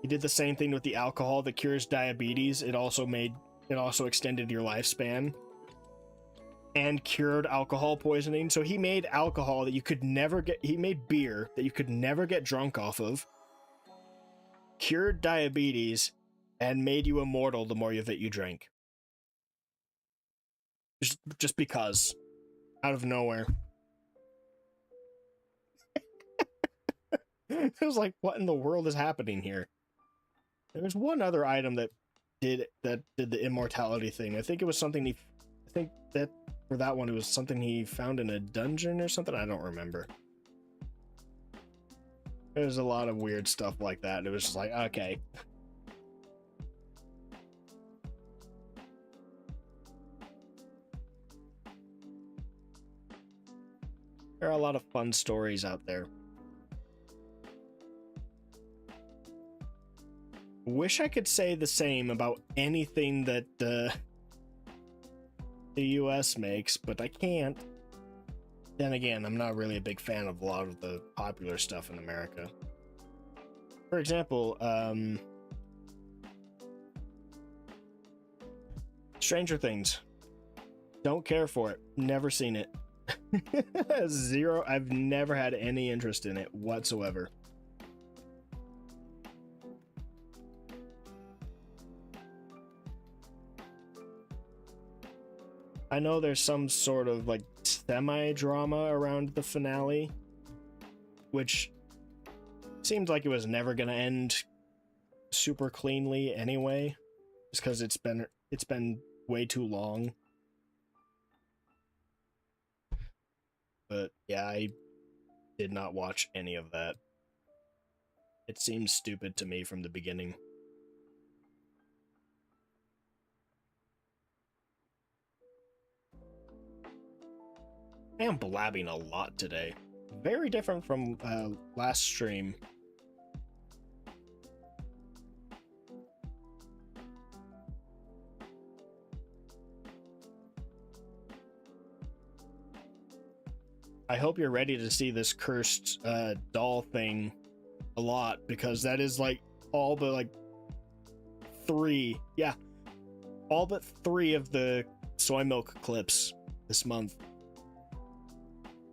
He did the same thing with the alcohol that cures diabetes. It also extended your lifespan and cured alcohol poisoning. So he made alcohol that you could never get. He made beer that you could never get drunk off of, cured diabetes, and made you immortal the more of it you drank. Just because. Out of nowhere. It was like, what in the world is happening here? There was one other item that did the immortality thing. I think it was something I think that for that one it was something he found in a dungeon or something. I don't remember. There's a lot of weird stuff like that. It was just like, okay. There are a lot of fun stories out there. Wish I could say the same about anything that the US makes, but I can't. Then again, I'm not really a big fan of a lot of the popular stuff in America. For example, Stranger Things. Don't care for it. Never seen it. Zero. I've never had any interest in it whatsoever. I know there's some sort of like semi-drama around the finale, which seems like it was never gonna end super cleanly anyway, just because it's been way too long. But yeah, I did not watch any of that. It seemed stupid to me from the beginning. I am blabbing a lot today. Very different from last stream. I hope you're ready to see this cursed doll thing a lot, because that is like all but like all but three of the soy milk clips this month.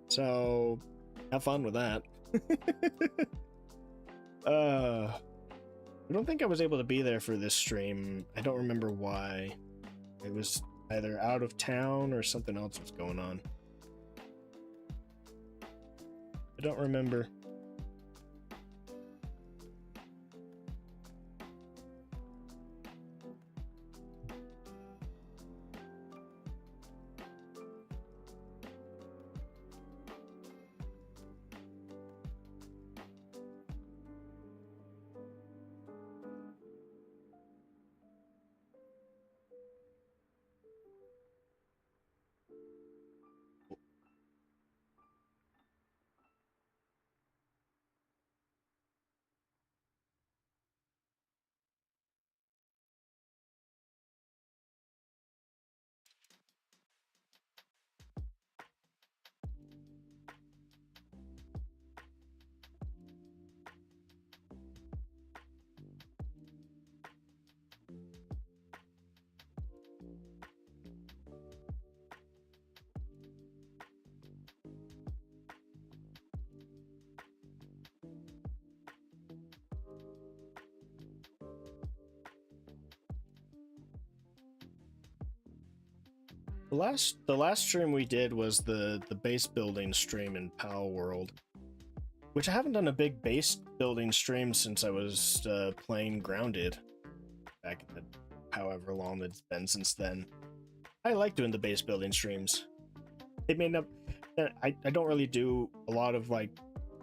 So have fun with that. I don't think I was able to be there for this stream. I don't remember why. It was either out of town or something else was going on. I don't remember. The last stream we did was the base building stream in Pal World, which I haven't done a big base building stream since I was playing Grounded back in the, however long it's been since then. I like doing the base building streams. It may not. I don't really do a lot of like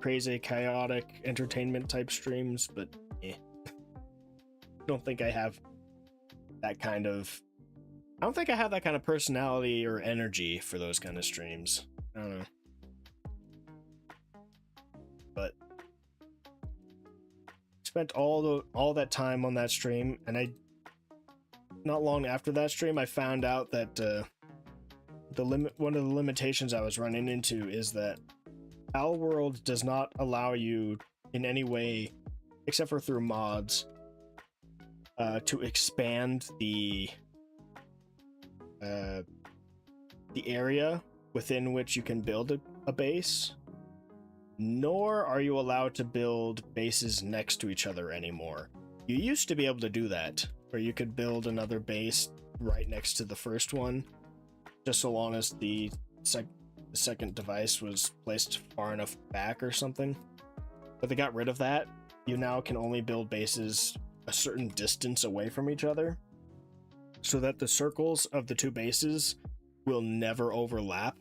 crazy chaotic entertainment type streams, but I don't think I have that kind of. I don't think I have that kind of personality or energy for those kind of streams. I don't know. But spent all that time on that stream, and not long after that stream I found out that one of the limitations I was running into is that Pal World does not allow you in any way, except for through mods, to expand the area within which you can build a base, nor are you allowed to build bases next to each other anymore. You used to be able to do that, where you could build another base right next to the first one, just so long as the second device was placed far enough back or something. But they got rid of that. You now can only build bases a certain distance away from each other, so that the circles of the two bases will never overlap.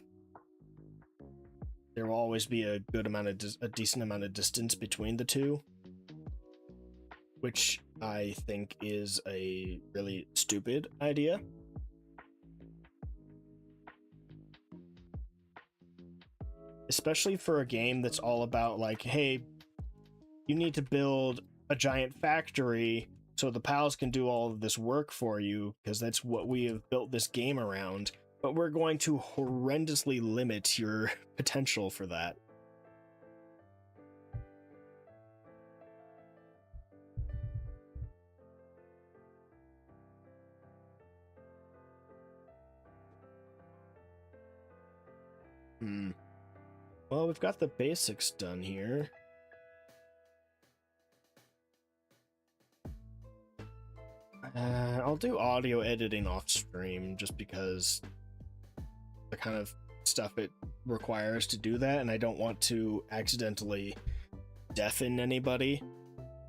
There will always be a decent amount of distance between the two, which I think is a really stupid idea. Especially for a game that's all about like, hey, you need to build a giant factory so the pals can do all of this work for you, because that's what we have built this game around, but we're going to horrendously limit your potential for that. Well, we've got the basics done here. I'll do audio editing off stream just because the kind of stuff it requires to do that, and I don't want to accidentally deafen anybody,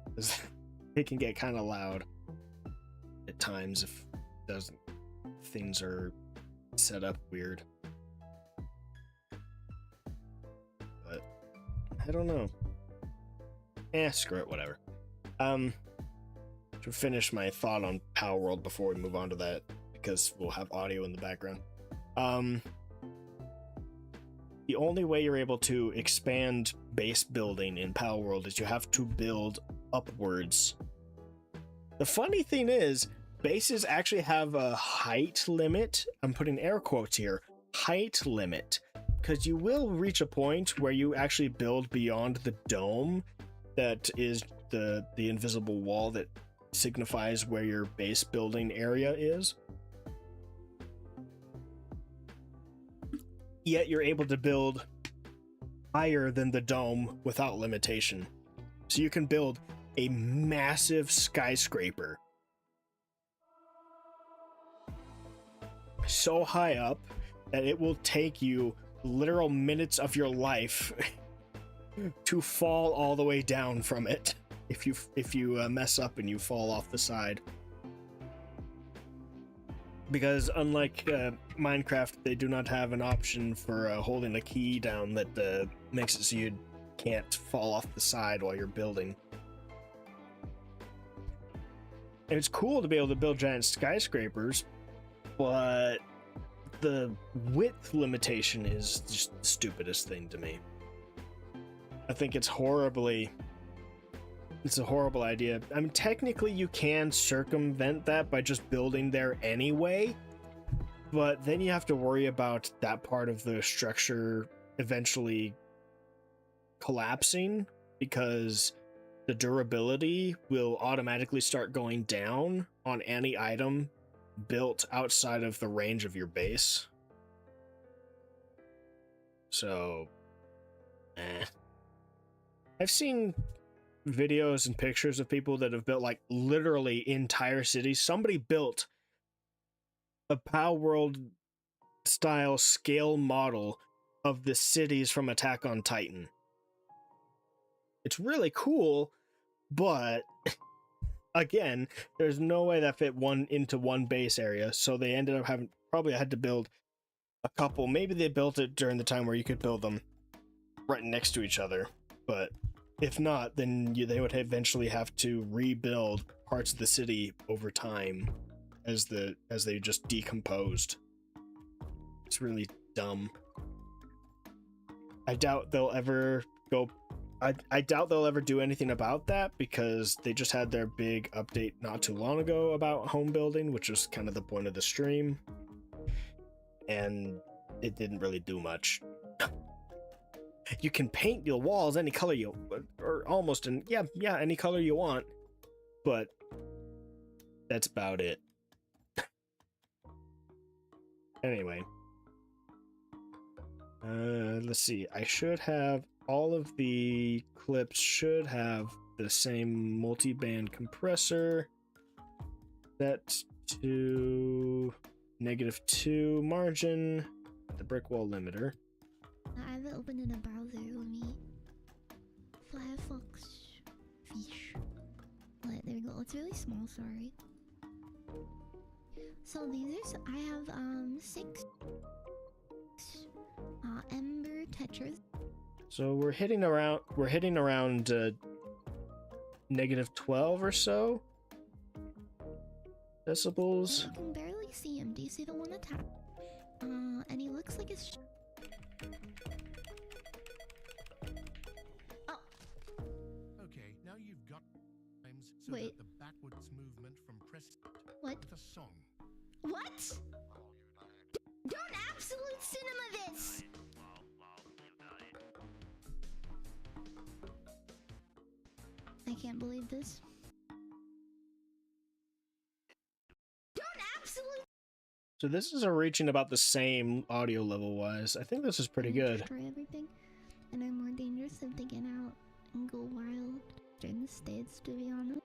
because it can get kind of loud at times if things are set up weird. But I don't know. Screw it, whatever. To finish my thought on Pal World before we move on to that, because we'll have audio in the background. The only way you're able to expand base building in Pal World is you have to build upwards. The funny thing is, bases actually have a height limit. I'm putting air quotes here. Height limit. Because you will reach a point where you actually build beyond the dome that is the invisible wall that signifies where your base building area is. Yet you're able to build higher than the dome without limitation. So you can build a massive skyscraper so high up that it will take you literal minutes of your life to fall all the way down from it if you mess up and you fall off the side. Because unlike Minecraft, they do not have an option for holding a key down that makes it so you can't fall off the side while you're building. And it's cool to be able to build giant skyscrapers, but the width limitation is just the stupidest thing to me. I think it's a horrible idea. I mean, technically you can circumvent that by just building there anyway, but then you have to worry about that part of the structure eventually collapsing, because the durability will automatically start going down on any item built outside of the range of your base. So, I've seen videos and pictures of people that have built like literally entire cities. Somebody built a Pal World style scale model of the cities from Attack on Titan. It's really cool, but again, there's no way that fit one into one base area, so they ended up having probably had to build a couple. Maybe they built it during the time where you could build them right next to each other, but if not, then they would eventually have to rebuild parts of the city over time as they just decomposed. It's really dumb. I doubt they'll ever go. I doubt they'll ever do anything about that, because they just had their big update not too long ago about home building, which was kind of the point of the stream, and it didn't really do much. You can paint your walls any color you, or almost, and yeah, any color you want, but that's about it. Anyway, let's see. I should have all of the clips should have the same multi-band compressor set to -2 margin, the brick wall limiter. I have it open in a browser. Let me Firefox fish. Right, there we go. It's really small, sorry. So these are, I have 6 Ember Tetras. So we're hitting around -12 or so decibels. You can barely see him. Do you see the one attack? And he looks like it's Okay, now you've got times so Wait. that the backwards movement from press what? with a song. What? Don't absolute cinema this! I can't believe this. Don't absolute. So this is reaching about the same audio level wise. I think this is pretty good. Destroy everything, and are more dangerous if they get out and go wild during the States, to be honest.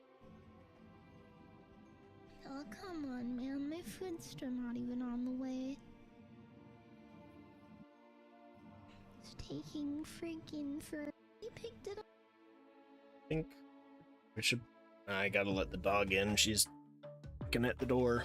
Oh, come on, man. My food's still not even on the way. It's taking freaking forever. He picked it up. I think we should. I gotta let the dog in. She's looking at the door.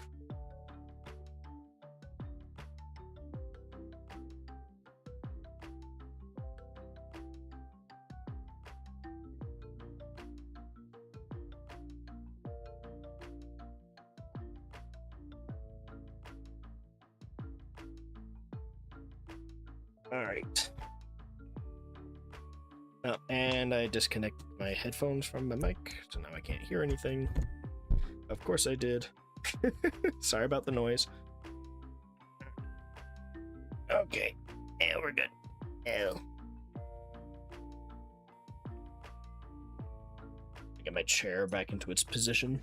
All right. Oh, and I disconnected my headphones from my mic, so now I can't hear anything. Of course I did. Sorry about the noise. Okay, yeah, we're good. Ew. Get my chair back into its position.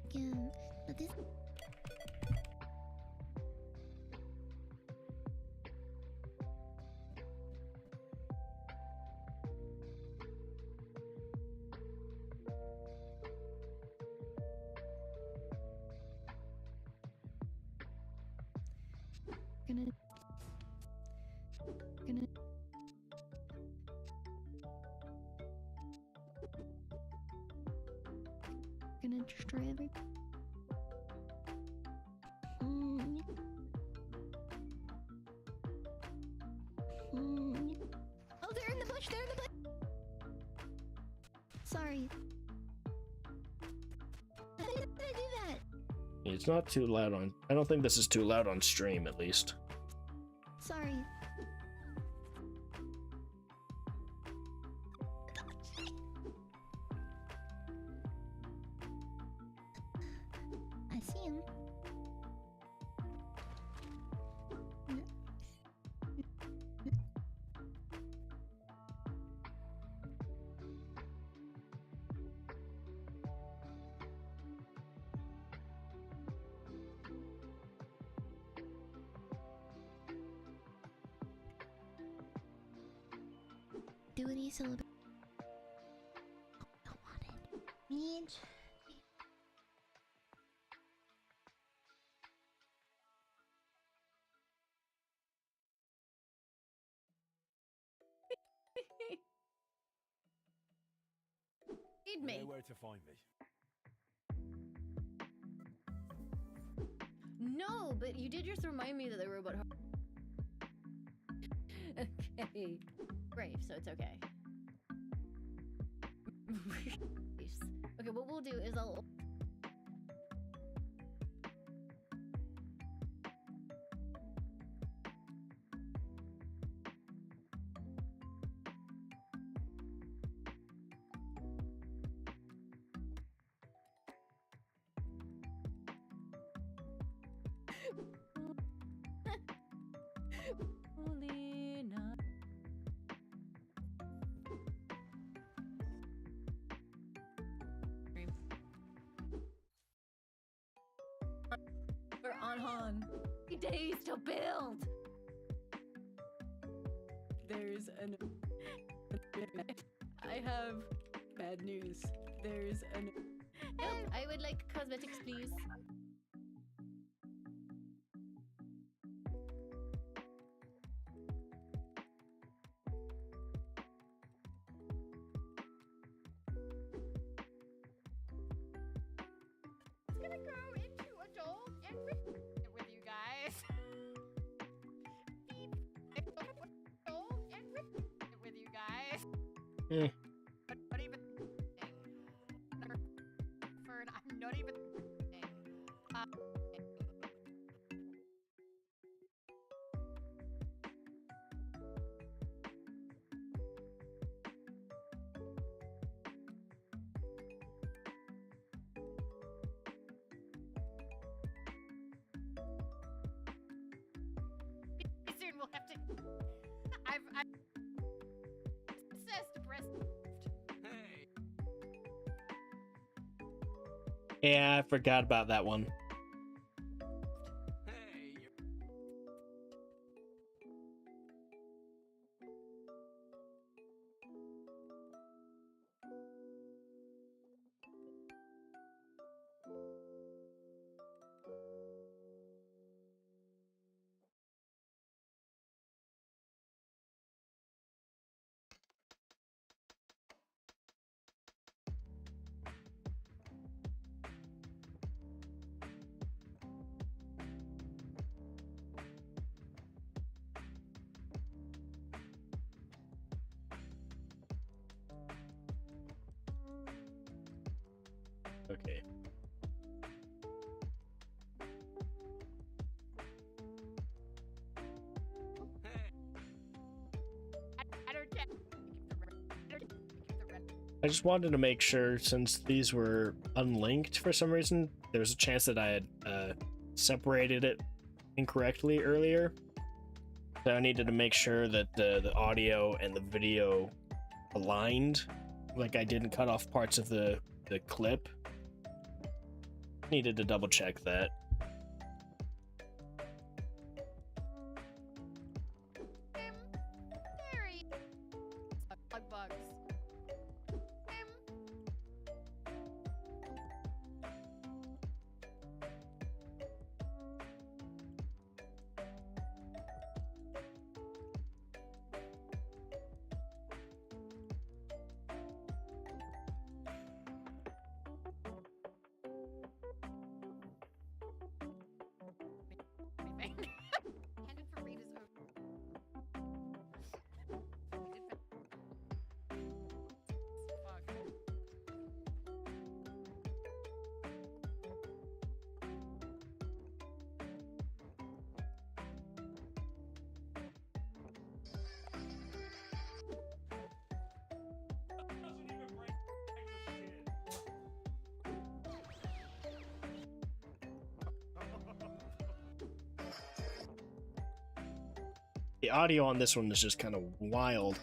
Yeah, but this. Gonna destroy everything. Oh, they're in the bush. They're in the bush. Sorry. How did I do that? It's not too loud on. I don't think this is too loud on stream, at least. Sorry. I see him. Do what he celebrate. Don't want it. Mitch. need me. Know where to find me. No, but you did just remind me that the robot. Okay. Brave, so it's okay. Okay, what we'll do is I'll. Lena. We're on Han. 3 days to build. There's an. I have bad news. There's an. I would like cosmetics, please. It's gonna grow into adult and with you guys. Beep. Adult and with you guys. Hmm. Not even. I'm not even. Soon we'll have to. I've incest breast. Hey. Yeah, I forgot about that one. Hey. Okay. I don't care. I just wanted to make sure, since these were unlinked for some reason, there was a chance that I had separated it incorrectly earlier. So I needed to make sure that the audio and the video aligned. Like I didn't cut off parts of the clip. Needed to double check that. There he is. Bugs. Handed for readers Fuck. The audio on this one is just kind of wild.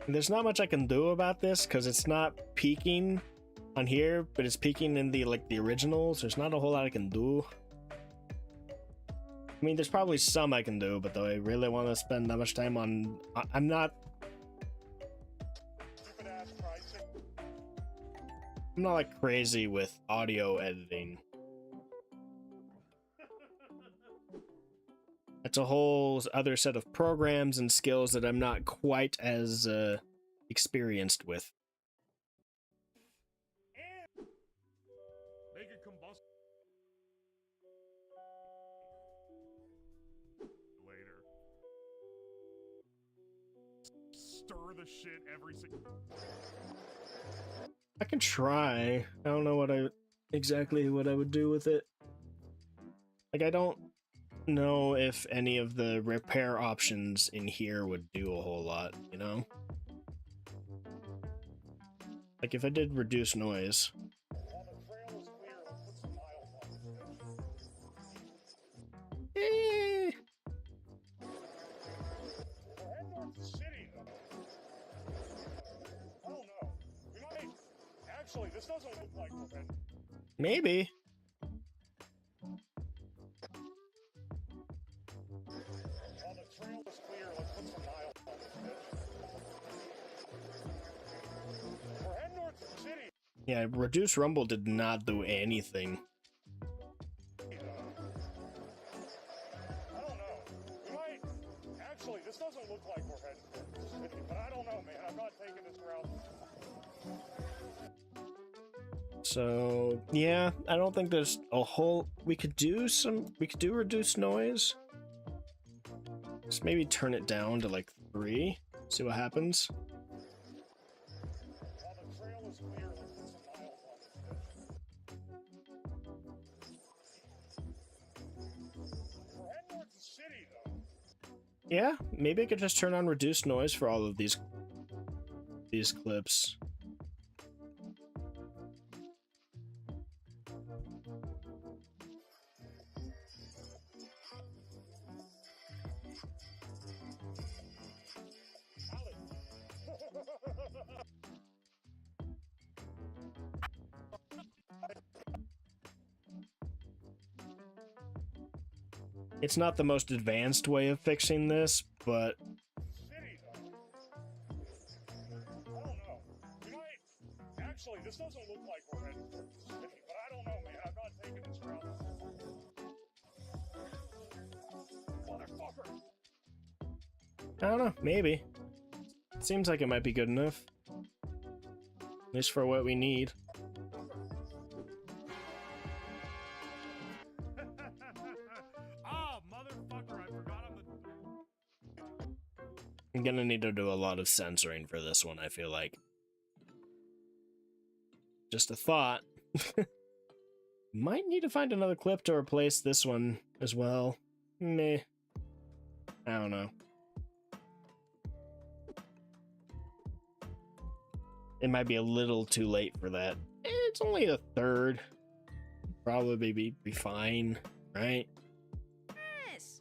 And there's not much I can do about this because it's not peaking on here, but it's peaking in the originals. There's not a whole lot I can do. I mean, there's probably some I can do, but do I really want to spend that much time on? I'm not like crazy with audio editing. It's a whole other set of programs and skills that I'm not quite as experienced with. Make it combust. Later. Stir the shit every single. I can try. I don't know exactly what I would do with it. Like, I don't know if any of the repair options in here would do a whole lot, you know? Like, if I did reduce noise. Eh. Actually, this doesn't look like we're heading. Maybe. While the trail is clear, let's put some miles on this bitch. We're heading towards the city. Yeah, reduce rumble did not do anything. I don't know. We might. Actually, this doesn't look like we're heading towards the city, but I don't know, man. I'm not taking this route. So, yeah, I don't think there's a whole... We could do reduce noise. Just maybe turn it down to like 3. See what happens. While the trail is clear, let's put some miles on this bitch. We're heading towards the city, though. Yeah, maybe I could just turn on reduced noise for all of these clips. It's not the most advanced way of fixing this, but City, though. I don't know. We might. Actually, this doesn't look like we're heading towards the city, but I don't know, man. I'm not taking this route. Motherfucker! I don't know, maybe. Seems like it might be good enough. At least for what we need. Ah, motherfucker! I forgot I'm gonna need to do a lot of censoring for this one, I feel like. Just a thought. Might need to find another clip to replace this one as well. Meh. I don't know. It might be a little too late for that. It's only a third. Probably be fine, right? Yes.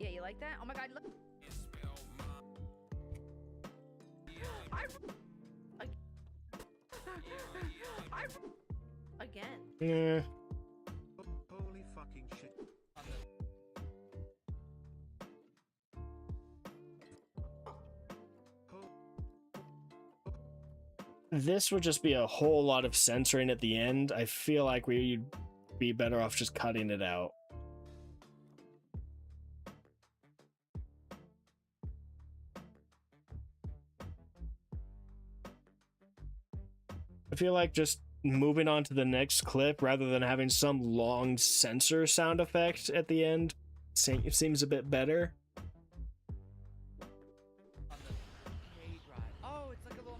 Yeah, you like that? Oh my god, look. Again. Yeah. Holy fucking shit. This would just be a whole lot of censoring at the end. I feel like we'd be better off just cutting it out. I feel like just moving on to the next clip rather than having some long censor sound effect at the end seems a bit better. Oh, it's like a little.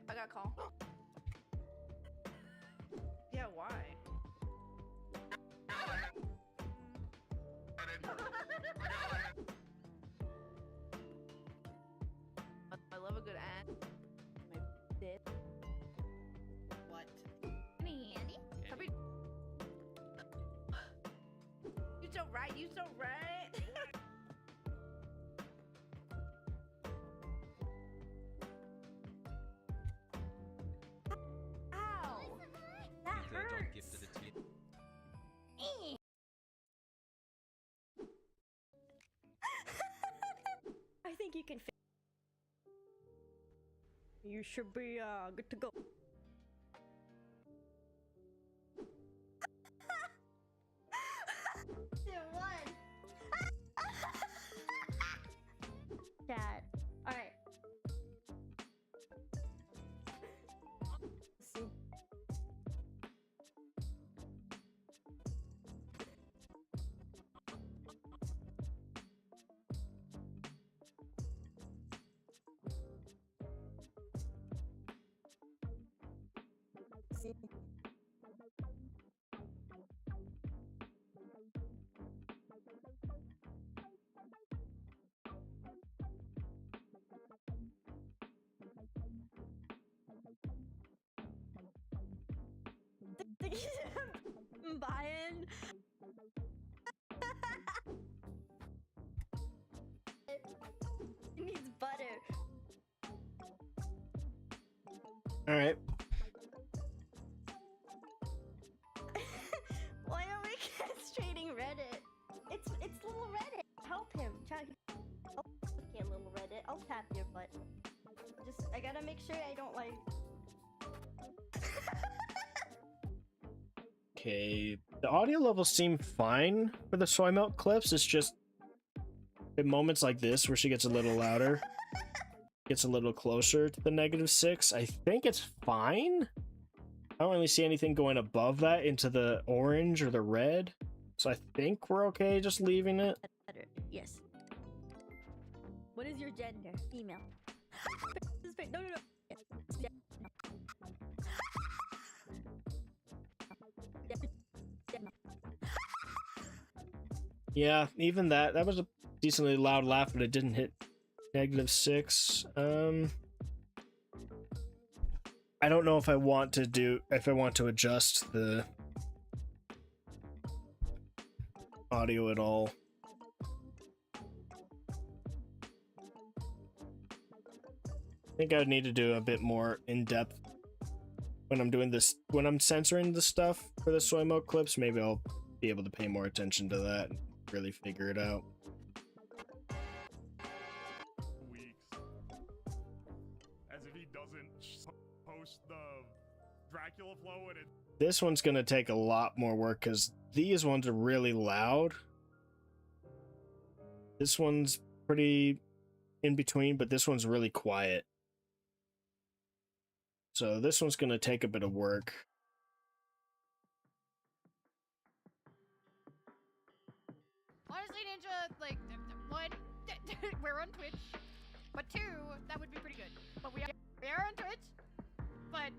I got a call. Yeah, why? I love a good ad. My bit. What? Annie, Annie? Happy. You so right. You so right. you can fit. You should be good to go. One. Chat. All right. See. See. Buying. It needs butter. All right. Why are we castrating Reddit? It's little Reddit. Help him. Try. Oh, okay, little Reddit. I'll tap your butt. I gotta make sure I don't like. Okay, the audio levels seem fine for the soy milk clips. It's just at moments like this where she gets a little louder, gets a little closer to the -6. I think it's fine. I don't really see anything going above that into the orange or the red, so I think we're okay just leaving it. Better. Yes. What is your gender? Female. No. Yeah, even that was a decently loud laugh, but it didn't hit -6. I don't know if I want to adjust the audio at all. I think I would need to do a bit more in-depth when I'm doing this, when I'm censoring the stuff for the soy milk clips. Maybe I'll be able to pay more attention to that and really figure it out. Weeks. As if he doesn't post the Dracula flow and it. This one's gonna take a lot more work because these ones are really loud. This one's pretty in between, but this one's really quiet. So this one's gonna take a bit of work. Honestly, Ninja, like, one, we're on Twitch, but two, that would be pretty good. But we are on Twitch, but.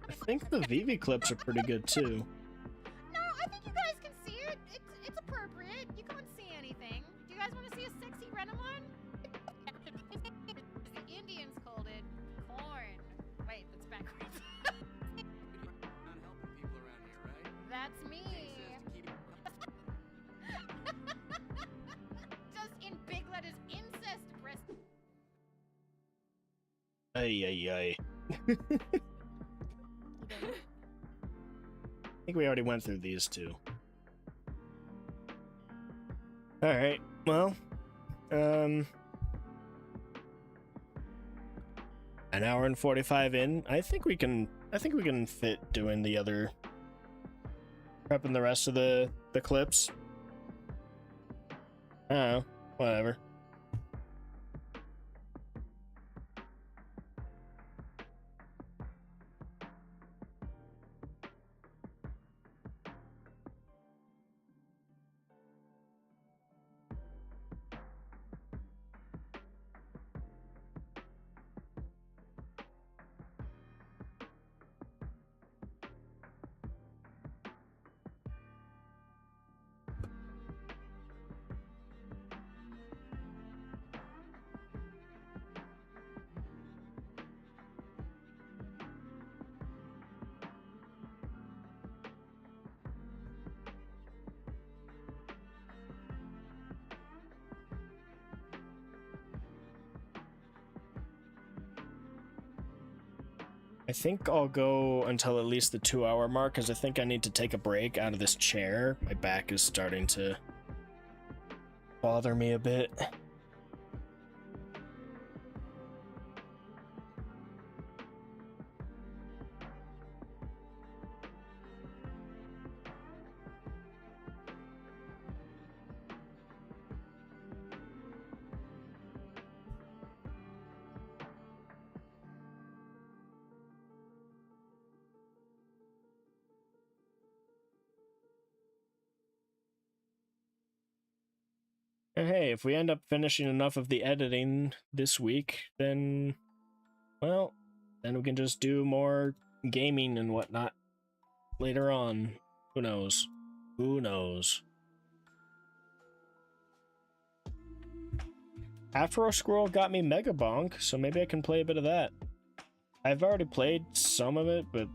I think the Vivi clips are pretty good too. No, I think you guys can see it. It's appropriate. You can't see anything. Do you guys want to see a sexy Renamon? The Indians called it corn. Wait, that's backwards. Not helping people around here, right? That's me. Just in big letters, incest breast. Ay. I think we already went through these two. Alright, well, an hour and 45 in. I think we can fit doing the other, prepping the rest of the clips. I don't know, whatever. I think I'll go until at least the 2-hour mark, because I think I need to take a break out of this chair. My back is starting to bother me a bit. And hey, if we end up finishing enough of the editing this week, then, well, then we can just do more gaming and whatnot later on. Who knows? Who knows? Afro Scroll got me Mega Bonk, so maybe I can play a bit of that. I've already played some of it, but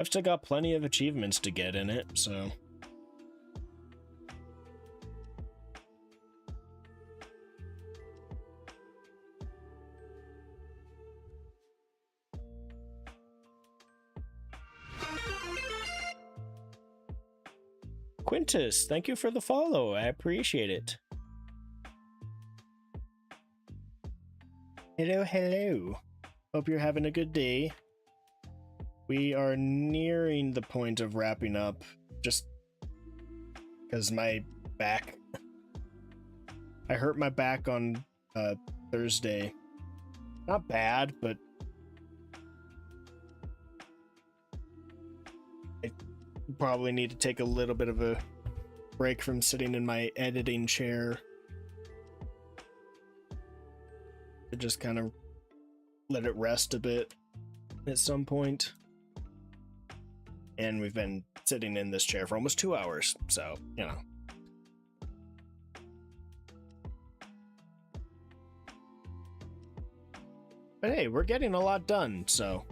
I've still got plenty of achievements to get in it, so... Quintus, thank you for the follow. I appreciate it. Hello, hello. Hope you're having a good day. We are nearing the point of wrapping up, just because my back... I hurt my back on Thursday. Not bad, but... probably need to take a little bit of a break from sitting in my editing chair to just kind of let it rest a bit at some point. And we've been sitting in this chair for almost 2 hours, so, you know. But hey, we're getting a lot done, so...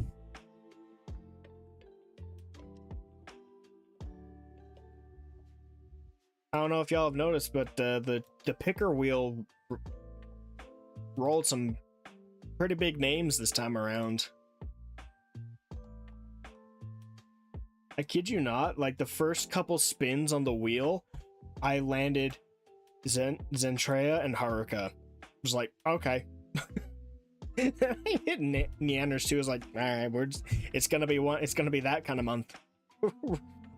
I don't know if y'all have noticed, but the picker wheel rolled some pretty big names this time around. I kid you not, like the first couple spins on the wheel, I landed Zentrea and Haruka. I was like, okay. I hit Neanders too. I was like, all right, it's gonna be that kind of month.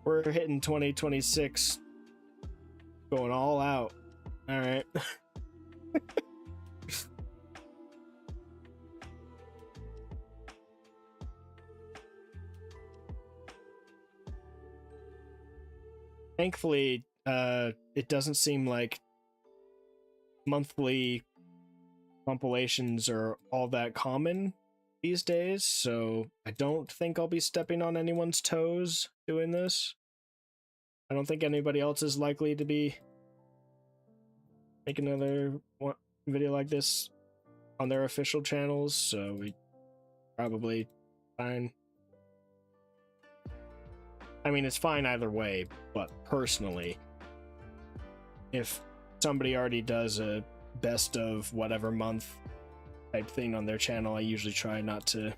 We're hitting 2026. Going all out. All right. Thankfully, it doesn't seem like monthly compilations are all that common these days, so I don't think I'll be stepping on anyone's toes doing this. I don't think anybody else is likely to be making another video like this on their official channels, so we probably fine. I mean, it's fine either way, but personally, if somebody already does a best of whatever month type thing on their channel, I usually try not to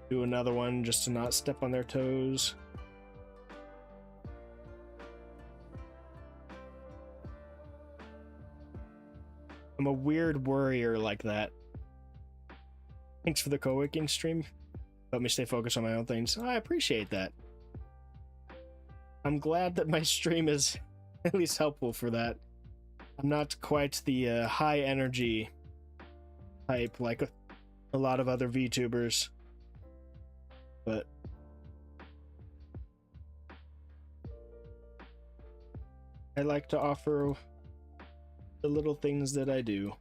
do another one just to not step on their toes. I'm a weird worrier like that. Thanks for the co-working stream. Let me stay focused on my own things. I appreciate that. I'm glad that my stream is at least helpful for that. I'm not quite the high energy type like a lot of other VTubers, but I like to offer the little things that I do.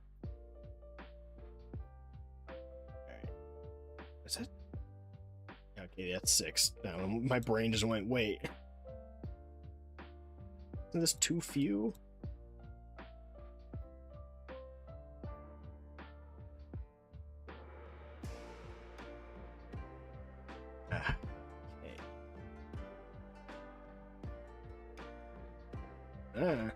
Alright. Is it? Okay, that's 6. No, my brain just went, wait. Isn't this too few? Ah, okay.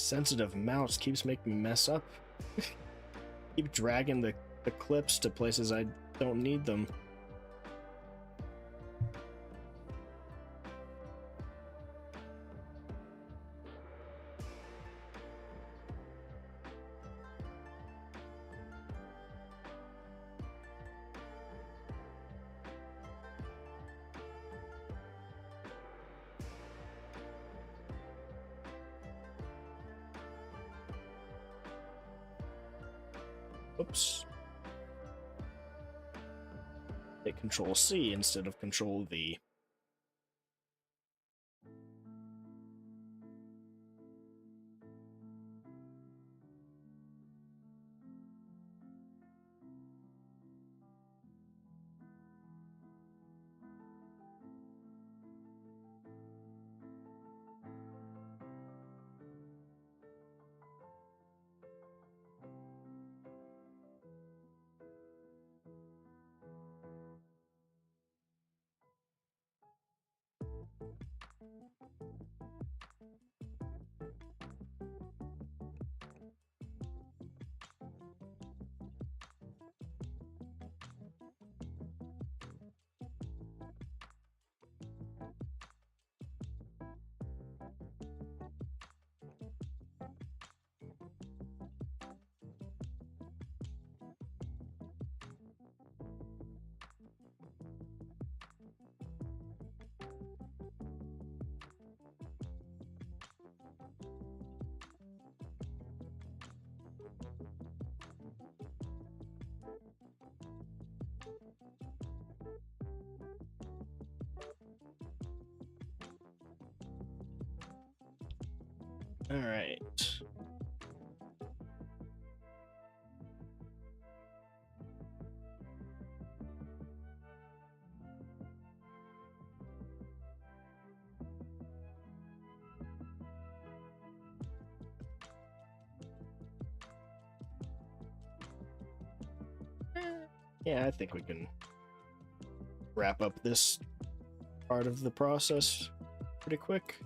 Sensitive mouse keeps making me mess up. Keep dragging the clips to places I don't need them. Oops. Hit Control C instead of Control V. All right. Yeah, I think we can wrap up this part of the process pretty quick.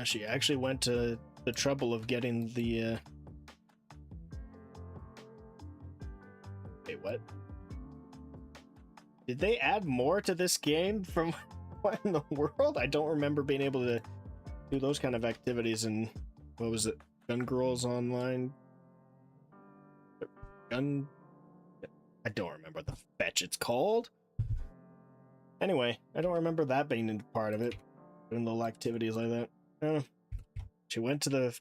She actually went to the trouble of getting the wait, what? Did they add more to this game from what in the world? I don't remember being able to do those kind of activities in, what was it, Gun Girls Online? Gun... I don't remember the fetch it's called. Anyway, I don't remember that being a part of it. Doing little activities like that. She went to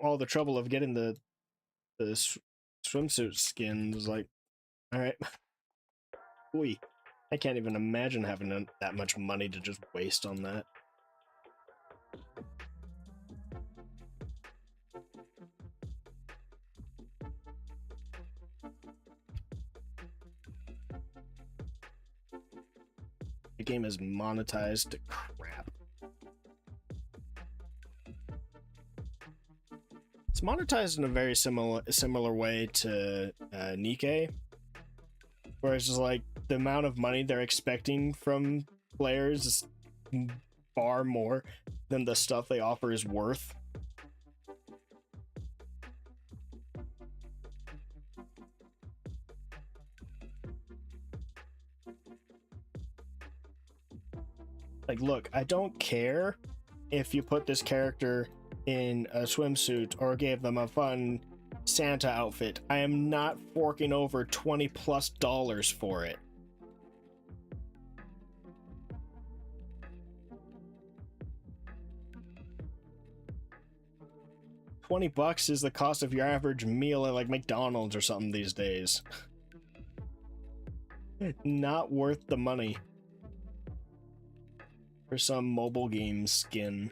all the trouble of getting the swimsuit skin. Was like, all right, Oy. I can't even imagine having that much money to just waste on that. The game is monetized to crap. It's monetized in a very similar way to Nikke, where it's just like the amount of money they're expecting from players is far more than the stuff they offer is worth. Like, look, I don't care if you put this character in a swimsuit or gave them a fun Santa outfit. I am not forking over $20+ for it. $20 is the cost of your average meal at like McDonald's or something these days. Not worth the money for some mobile game skin.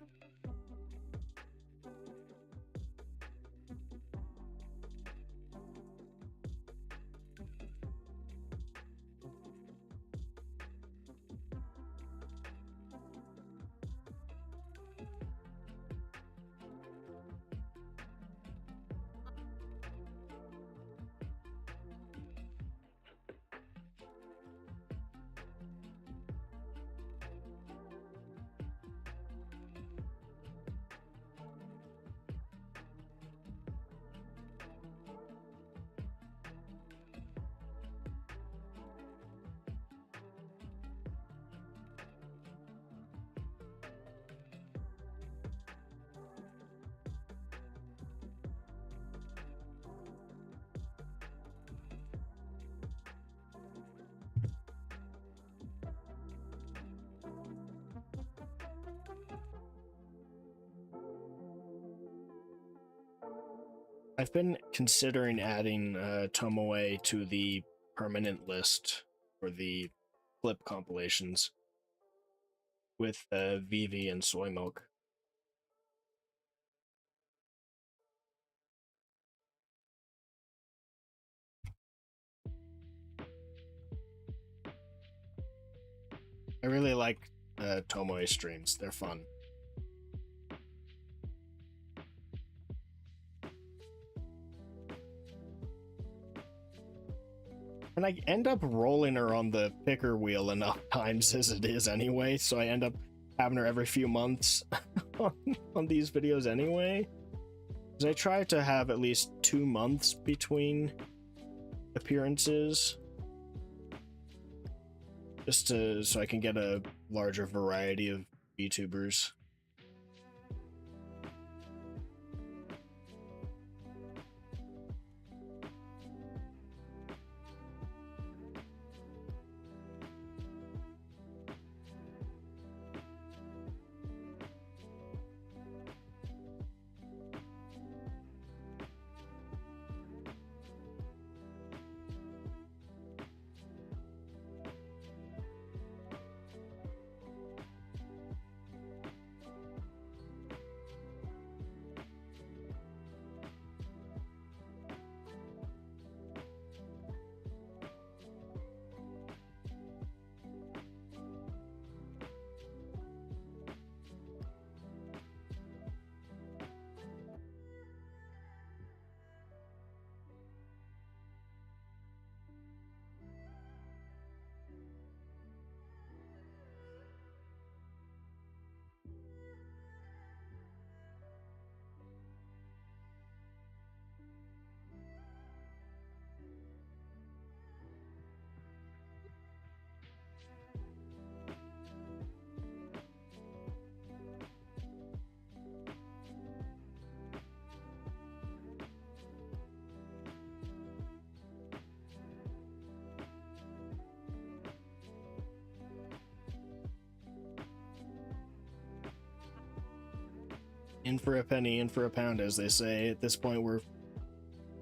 I've been considering adding Tomoe to the permanent list for the clip compilations with Vivi and Soy Milk. I really like Tomoe streams, they're fun. And I end up rolling her on the picker wheel enough times as it is anyway, so I end up having her every few months on these videos anyway. Because I try to have at least 2 months between appearances, just so I can get a larger variety of VTubers. In for a penny, in for a pound, as they say. At this point, we're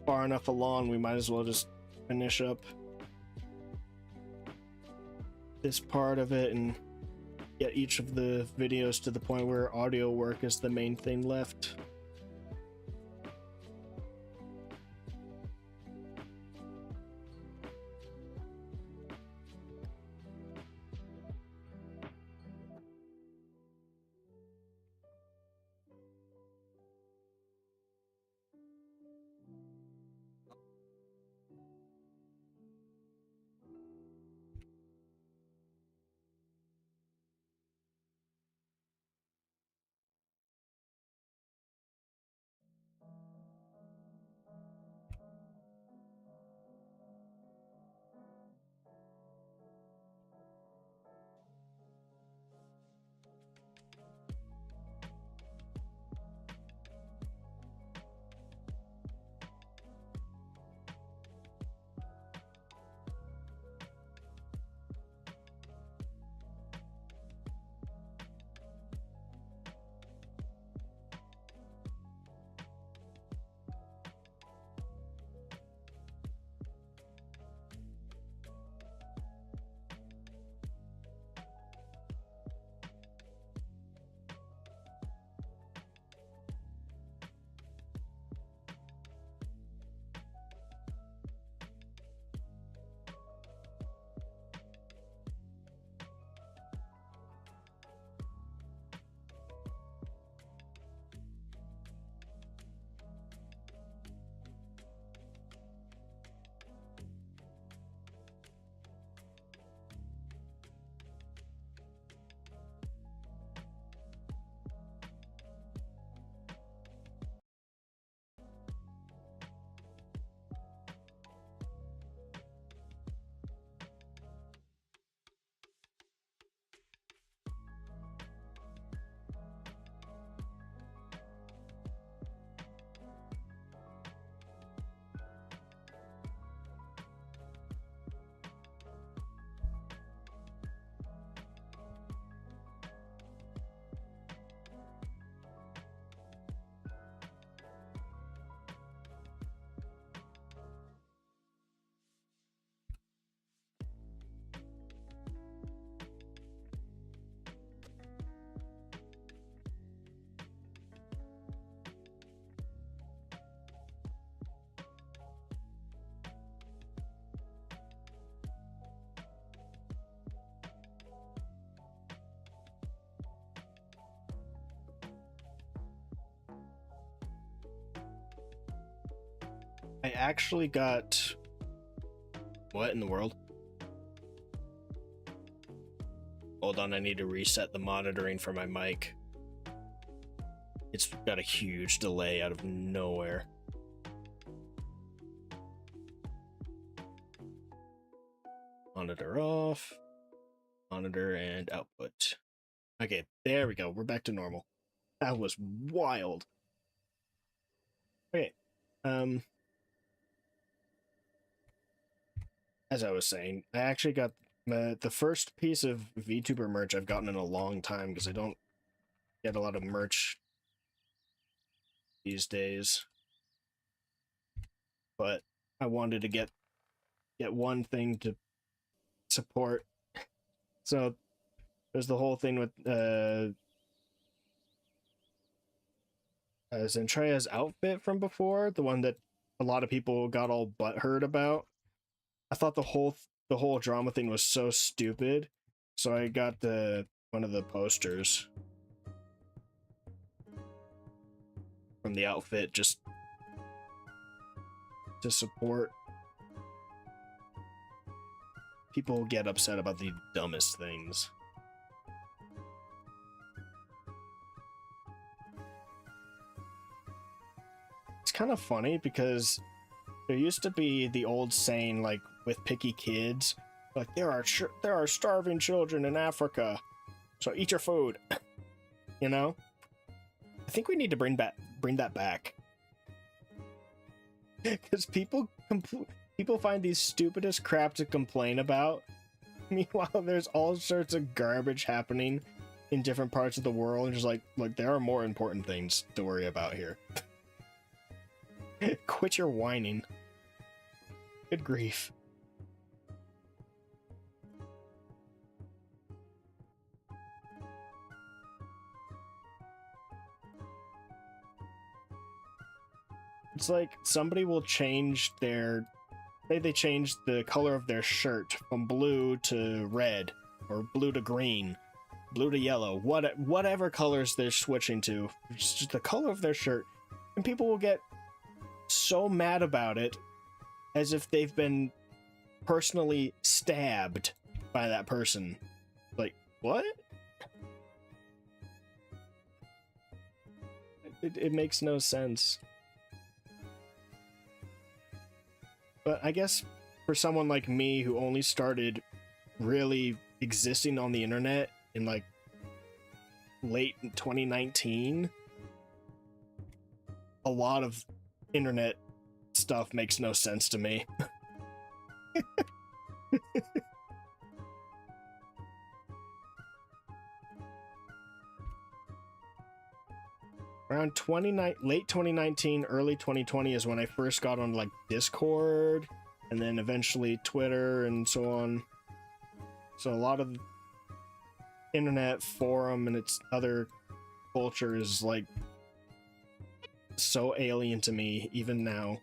far enough along, we might as well just finish up this part of it and get each of the videos to the point where audio work is the main thing left. I actually got... What in the world? Hold on, I need to reset the monitoring for my mic. It's got a huge delay out of nowhere. Monitor off. Monitor and output. Okay, there we go. We're back to normal. That was wild. Okay. As I was saying, I actually got the first piece of VTuber merch I've gotten in a long time because I don't get a lot of merch these days. But I wanted to get one thing to support. So there's the whole thing with Zentreya's outfit from before, the one that a lot of people got all butthurt about. I thought the whole drama thing was so stupid, so I got one of the posters from the outfit just to support. People get upset about the dumbest things. It's kind of funny because there used to be the old saying, like, with picky kids, like, there are starving children in Africa, so eat your food. You know? I think we need to bring that back. Because people find these stupidest crap to complain about. Meanwhile, there's all sorts of garbage happening in different parts of the world, and just like, look, there are more important things to worry about here. Quit your whining. Good grief. It's like somebody will change their... Say they change the color of their shirt from blue to red, or blue to green, blue to yellow, whatever colors they're switching to, just the color of their shirt, and people will get so mad about it as if they've been personally stabbed by that person. Like, what? It makes no sense. But I guess for someone like me who only started really existing on the internet in like late 2019, a lot of internet stuff makes no sense to me. Around late 2019, early 2020 is when I first got on like Discord, and then eventually Twitter and so on. So a lot of internet forum and its other culture is like so alien to me even now.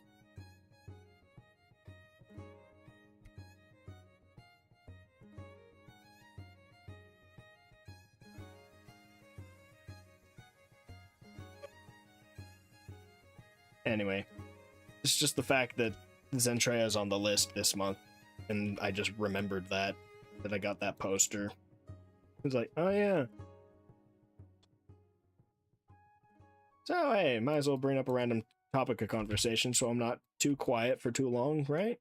Anyway, it's just the fact that Zentreya is on the list this month, and I just remembered that I got that poster. It was like, oh yeah. So hey, might as well bring up a random topic of conversation so I'm not too quiet for too long, right?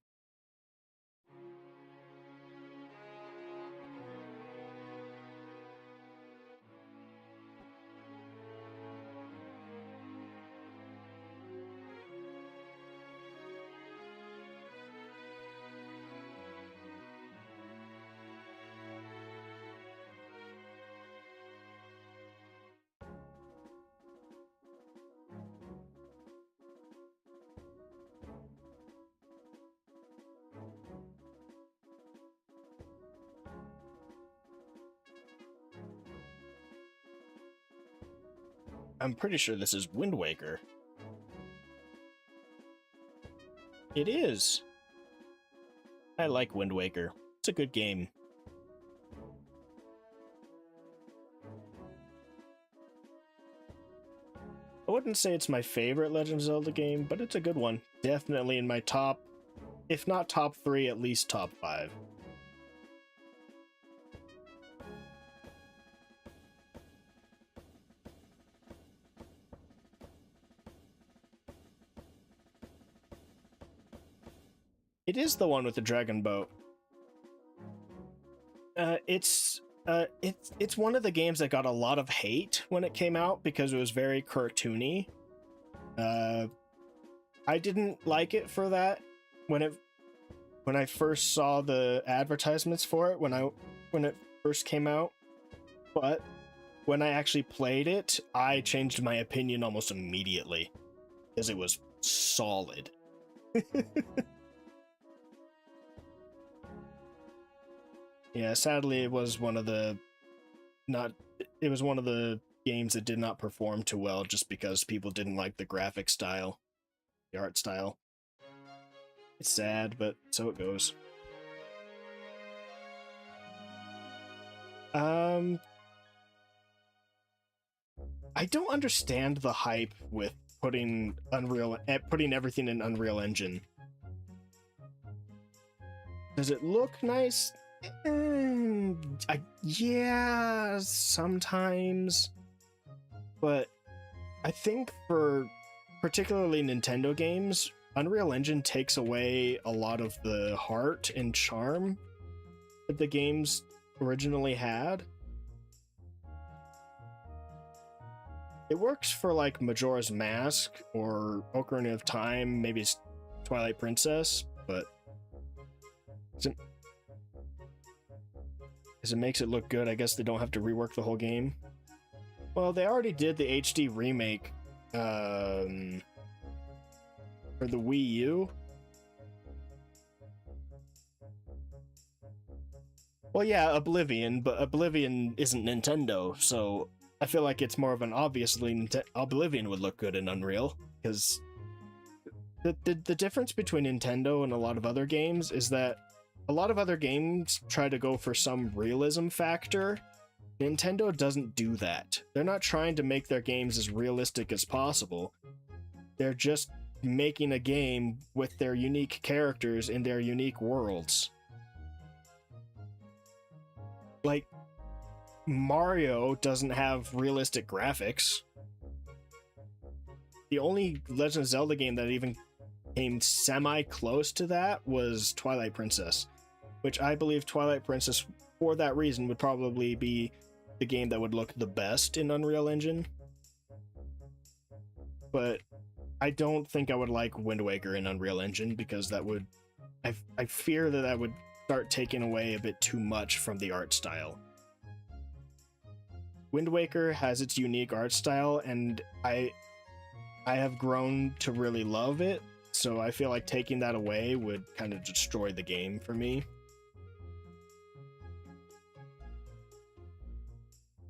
I'm pretty sure this is Wind Waker. It is. I like Wind Waker. It's a good game. I wouldn't say it's my favorite Legend of Zelda game, but it's a good one. Definitely in my top, if not top 3, at least top 5. It is the one with the dragon boat. It's one of the games that got a lot of hate when it came out because it was very cartoony. I didn't like it for that when I first saw the advertisements for it when it first came out, but when I actually played it, I changed my opinion almost immediately because it was solid. Yeah, sadly, it was one of the games that did not perform too well just because people didn't like the graphic style, the art style. It's sad, but so it goes. I don't understand the hype with putting everything in Unreal Engine. Does it look nice? Yeah, sometimes. But I think for particularly Nintendo games, Unreal Engine takes away a lot of the heart and charm that the games originally had. It works for like Majora's Mask or Ocarina of Time, maybe Twilight Princess, but because it makes it look good. I guess they don't have to rework the whole game. Well, they already did the HD remake for the Wii U. Well, yeah, Oblivion, but Oblivion isn't Nintendo, so I feel like it's more of an obviously Oblivion would look good in Unreal, because the difference between Nintendo and a lot of other games is that a lot of other games try to go for some realism factor. Nintendo doesn't do that. They're not trying to make their games as realistic as possible. They're just making a game with their unique characters in their unique worlds. Like, Mario doesn't have realistic graphics. The only Legend of Zelda game that even came semi-close to that was Twilight Princess, which I believe Twilight Princess, for that reason, would probably be the game that would look the best in Unreal Engine. But I don't think I would like Wind Waker in Unreal Engine, because that would... I fear that that would start taking away a bit too much from the art style. Wind Waker has its unique art style, and I have grown to really love it, so I feel like taking that away would kind of destroy the game for me.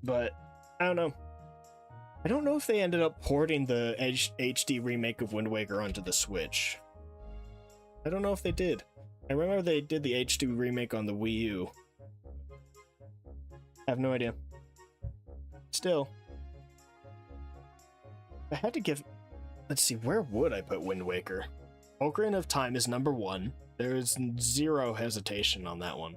But I don't know. I don't know if they ended up porting the HD remake of Wind Waker onto the Switch. I don't know if they did. I remember they did the HD remake on the Wii U. I have no idea. Still, I had to give... Let's see, where would I put Wind Waker? Ocarina of Time is number 1. There is zero hesitation on that one.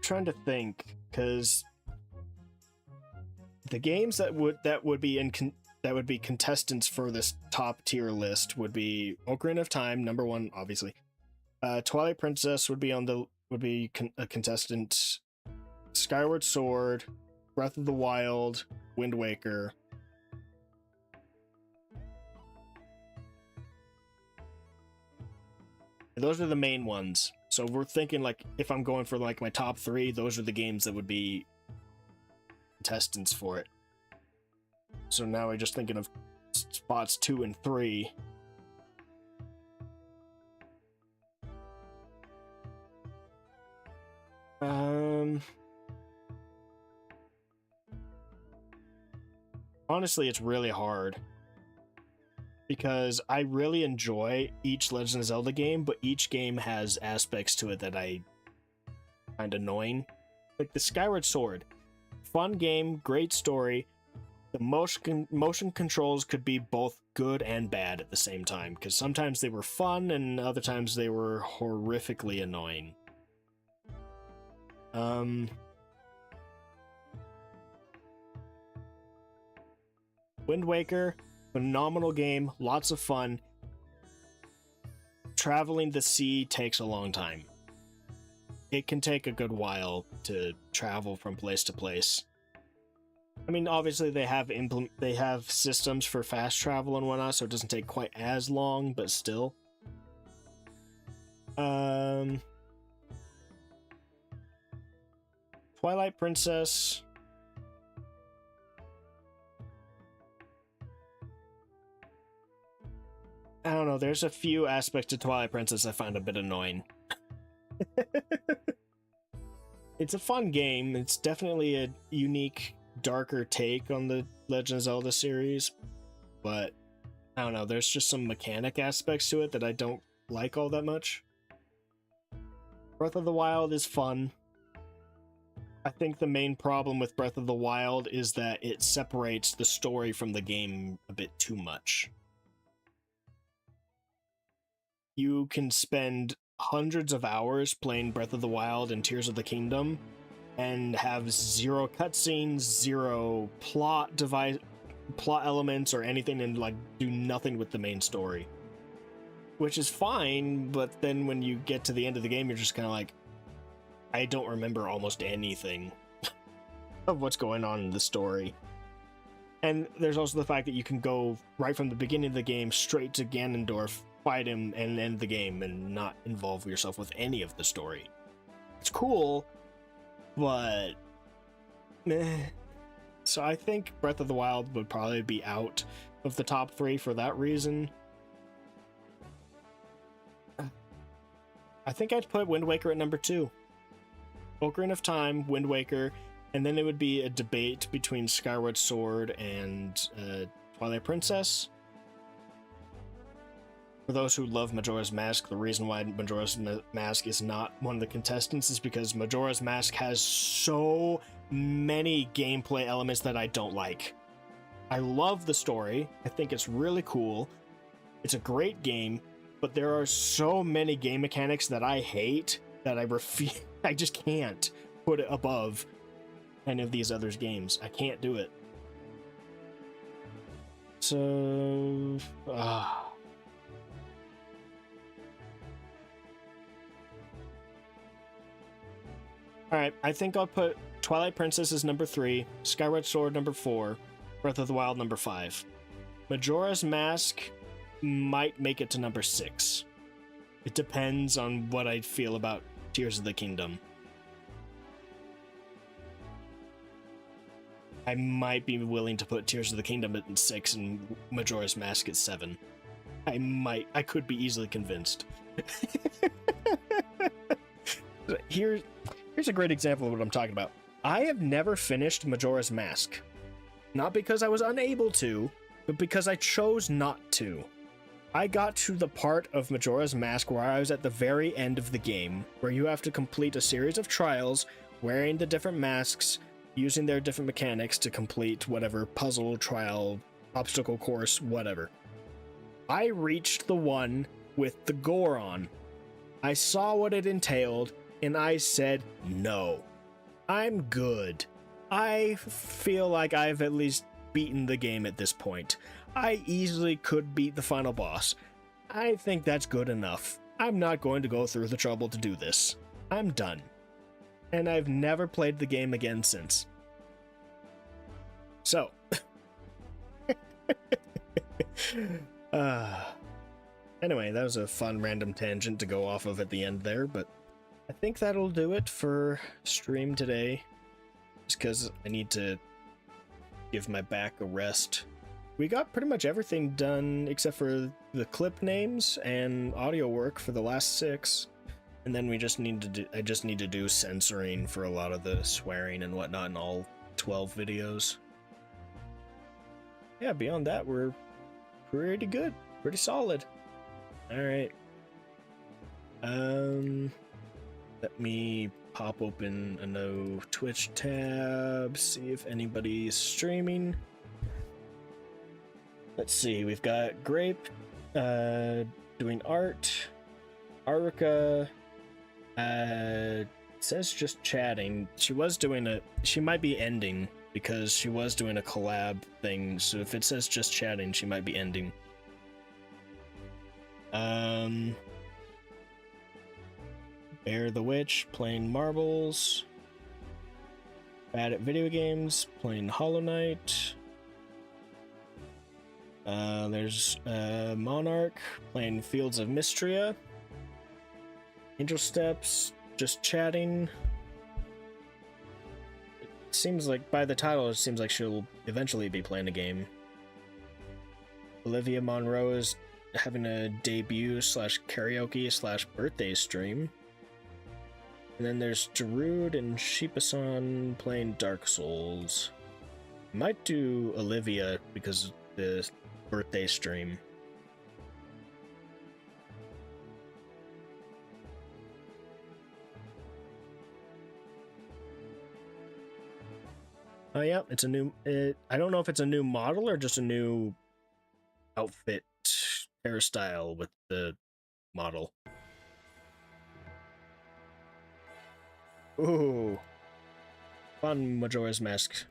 Trying to think, because the games that would be contestants for this top tier list would be Ocarina of Time, number 1, obviously. Twilight Princess would be a contestant. Skyward Sword, Breath of the Wild, Wind Waker. Those are the main ones. So we're thinking, like, if I'm going for like my top 3, those are the games that would be contestants for it. So now we're just thinking of spots 2 and 3. Honestly, it's really hard, because I really enjoy each Legend of Zelda game, but each game has aspects to it that I find annoying. Like the Skyward Sword. Fun game, great story. The motion controls could be both good and bad at the same time, because sometimes they were fun and other times they were horrifically annoying. Wind Waker, phenomenal game, lots of fun. Traveling the sea takes a long time. It can take a good while to travel from place to place. I mean, obviously they have systems for fast travel and whatnot, so it doesn't take quite as long, but still. Twilight Princess. I don't know, there's a few aspects to Twilight Princess I find a bit annoying. It's a fun game. It's definitely a unique, darker take on the Legend of Zelda series, but I don't know, there's just some mechanic aspects to it that I don't like all that much. Breath of the Wild is fun. I think the main problem with Breath of the Wild is that it separates the story from the game a bit too much. You can spend hundreds of hours playing Breath of the Wild and Tears of the Kingdom and have zero cutscenes, zero plot elements or anything, and like do nothing with the main story. Which is fine, but then when you get to the end of the game, you're just kind of like, I don't remember almost anything of what's going on in the story. And there's also the fact that you can go right from the beginning of the game straight to Ganondorf, fight him, and end the game and not involve yourself with any of the story. It's cool, but meh. So I think Breath of the Wild would probably be out of the top 3 for that reason. I think I'd put Wind Waker at number 2. Ocarina of Time, Wind Waker, and then it would be a debate between Skyward Sword and Twilight Princess. For those who love Majora's Mask, the reason why Majora's Mask is not one of the contestants is because Majora's Mask has so many gameplay elements that I don't like. I love the story. I think it's really cool. It's a great game, but there are so many game mechanics that I hate that I refuse. I just can't put it above any of these other games. I can't do it. So, Alright, I think I'll put Twilight Princess as number 3, Skyward Sword number 4, Breath of the Wild number 5. Majora's Mask might make it to number 6. It depends on what I feel about Tears of the Kingdom. I might be willing to put Tears of the Kingdom at 6 and Majora's Mask at 7. I could be easily convinced. Here's a great example of what I'm talking about. I have never finished Majora's Mask. Not because I was unable to, but because I chose not to. I got to the part of Majora's Mask where I was at the very end of the game, where you have to complete a series of trials, wearing the different masks, using their different mechanics to complete whatever puzzle, trial, obstacle course, whatever. I reached the one with the Goron. I saw what it entailed, and I said, no. I'm good. I feel like I've at least beaten the game at this point. I easily could beat the final boss. I think that's good enough. I'm not going to go through the trouble to do this. I'm done. And I've never played the game again since. So. Anyway, that was a fun random tangent to go off of at the end there, but I think that'll do it for stream today. Just because I need to give my back a rest. We got pretty much everything done except for the clip names and audio work for the last 6. And then we just need to do, I just need to do censoring for a lot of the swearing and whatnot in all 12 videos. Yeah, beyond that, we're pretty good. Pretty solid. Alright. Let me pop open a no Twitch tab, see if anybody's streaming. Let's see, we've got Grape doing art. Aruka says just chatting. She might be ending because she was doing a collab thing, so if it says just chatting, she might be ending. Bear the Witch playing marbles. Bad at video games playing Hollow Knight. There's Monarch playing Fields of Mystria. Angel Steps just chatting. It seems like by the title it seems like she'll eventually be playing a game. Olivia Monroe is having a debut / karaoke / birthday stream. And then there's Darude and Sheepasan playing Dark Souls. Might do Olivia because of the birthday stream. Oh yeah, it's a new, I don't know if it's a new model or just a new outfit hairstyle with the model. Ooh. Fun Majora's Mask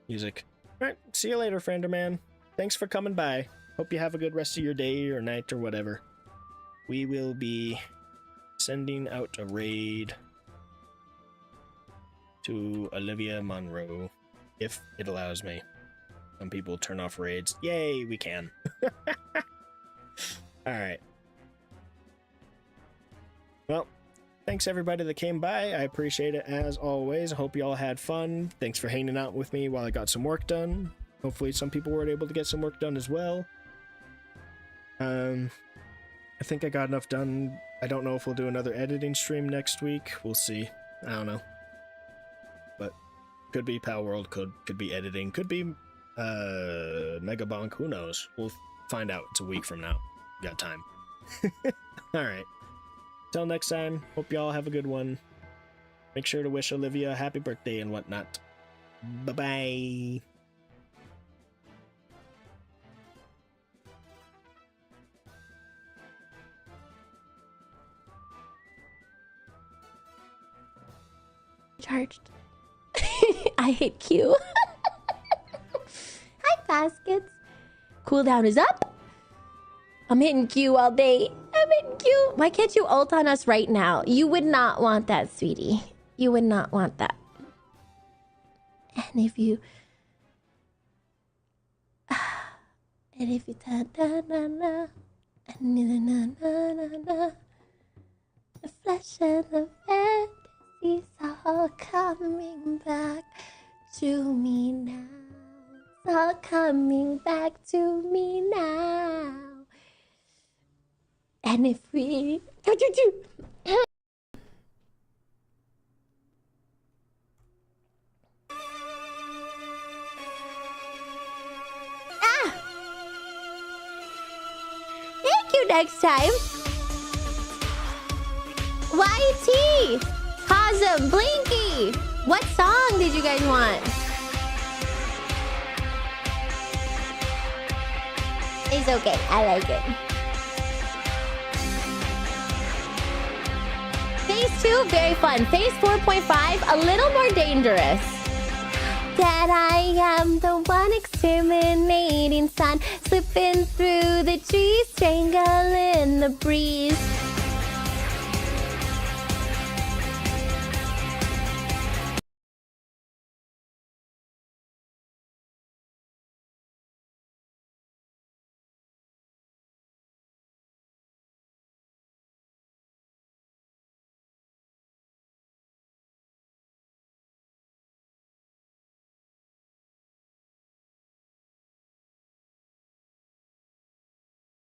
music. Alright, see you later, Frienderman. Thanks for coming by. Hope you have a good rest of your day or night or whatever. We will be sending out a raid to Olivia Monroe, if it allows me. Some people turn off raids. Yay, we can. Alright. Well, thanks everybody that came by. I appreciate it as always. I hope you all had fun. Thanks for hanging out with me while I got some work done. Hopefully some people were able to get some work done as well. I think I got enough done. I don't know if we'll do another editing stream next week. We'll see. I don't know. But could be Pal World, could be editing, could be Megabonk, who knows? We'll find out. It's a week from now. Got time. Alright. Till next time, hope y'all have a good one. Make sure to wish Olivia a happy birthday and whatnot. Bye-bye. Charged. I hit Q. Hi, baskets. Cooldown is up. I'm hitting Q all day. I'm hitting Q. Why can't you ult on us right now? You would not want that, sweetie. You would not want that. And if you... And if you... Da, da, da, da, and na, na, na, na, na, the flesh and the fantasies all coming back to me now. It's all coming back to me now. And if we... Ah! Thank you next time. YT! Hazem, Blinky! What song did you guys want? It's okay. I like it. Phase 2, very fun. Phase 4.5, a little more dangerous. That I am the one exterminating sun, slipping through the trees, strangling the breeze.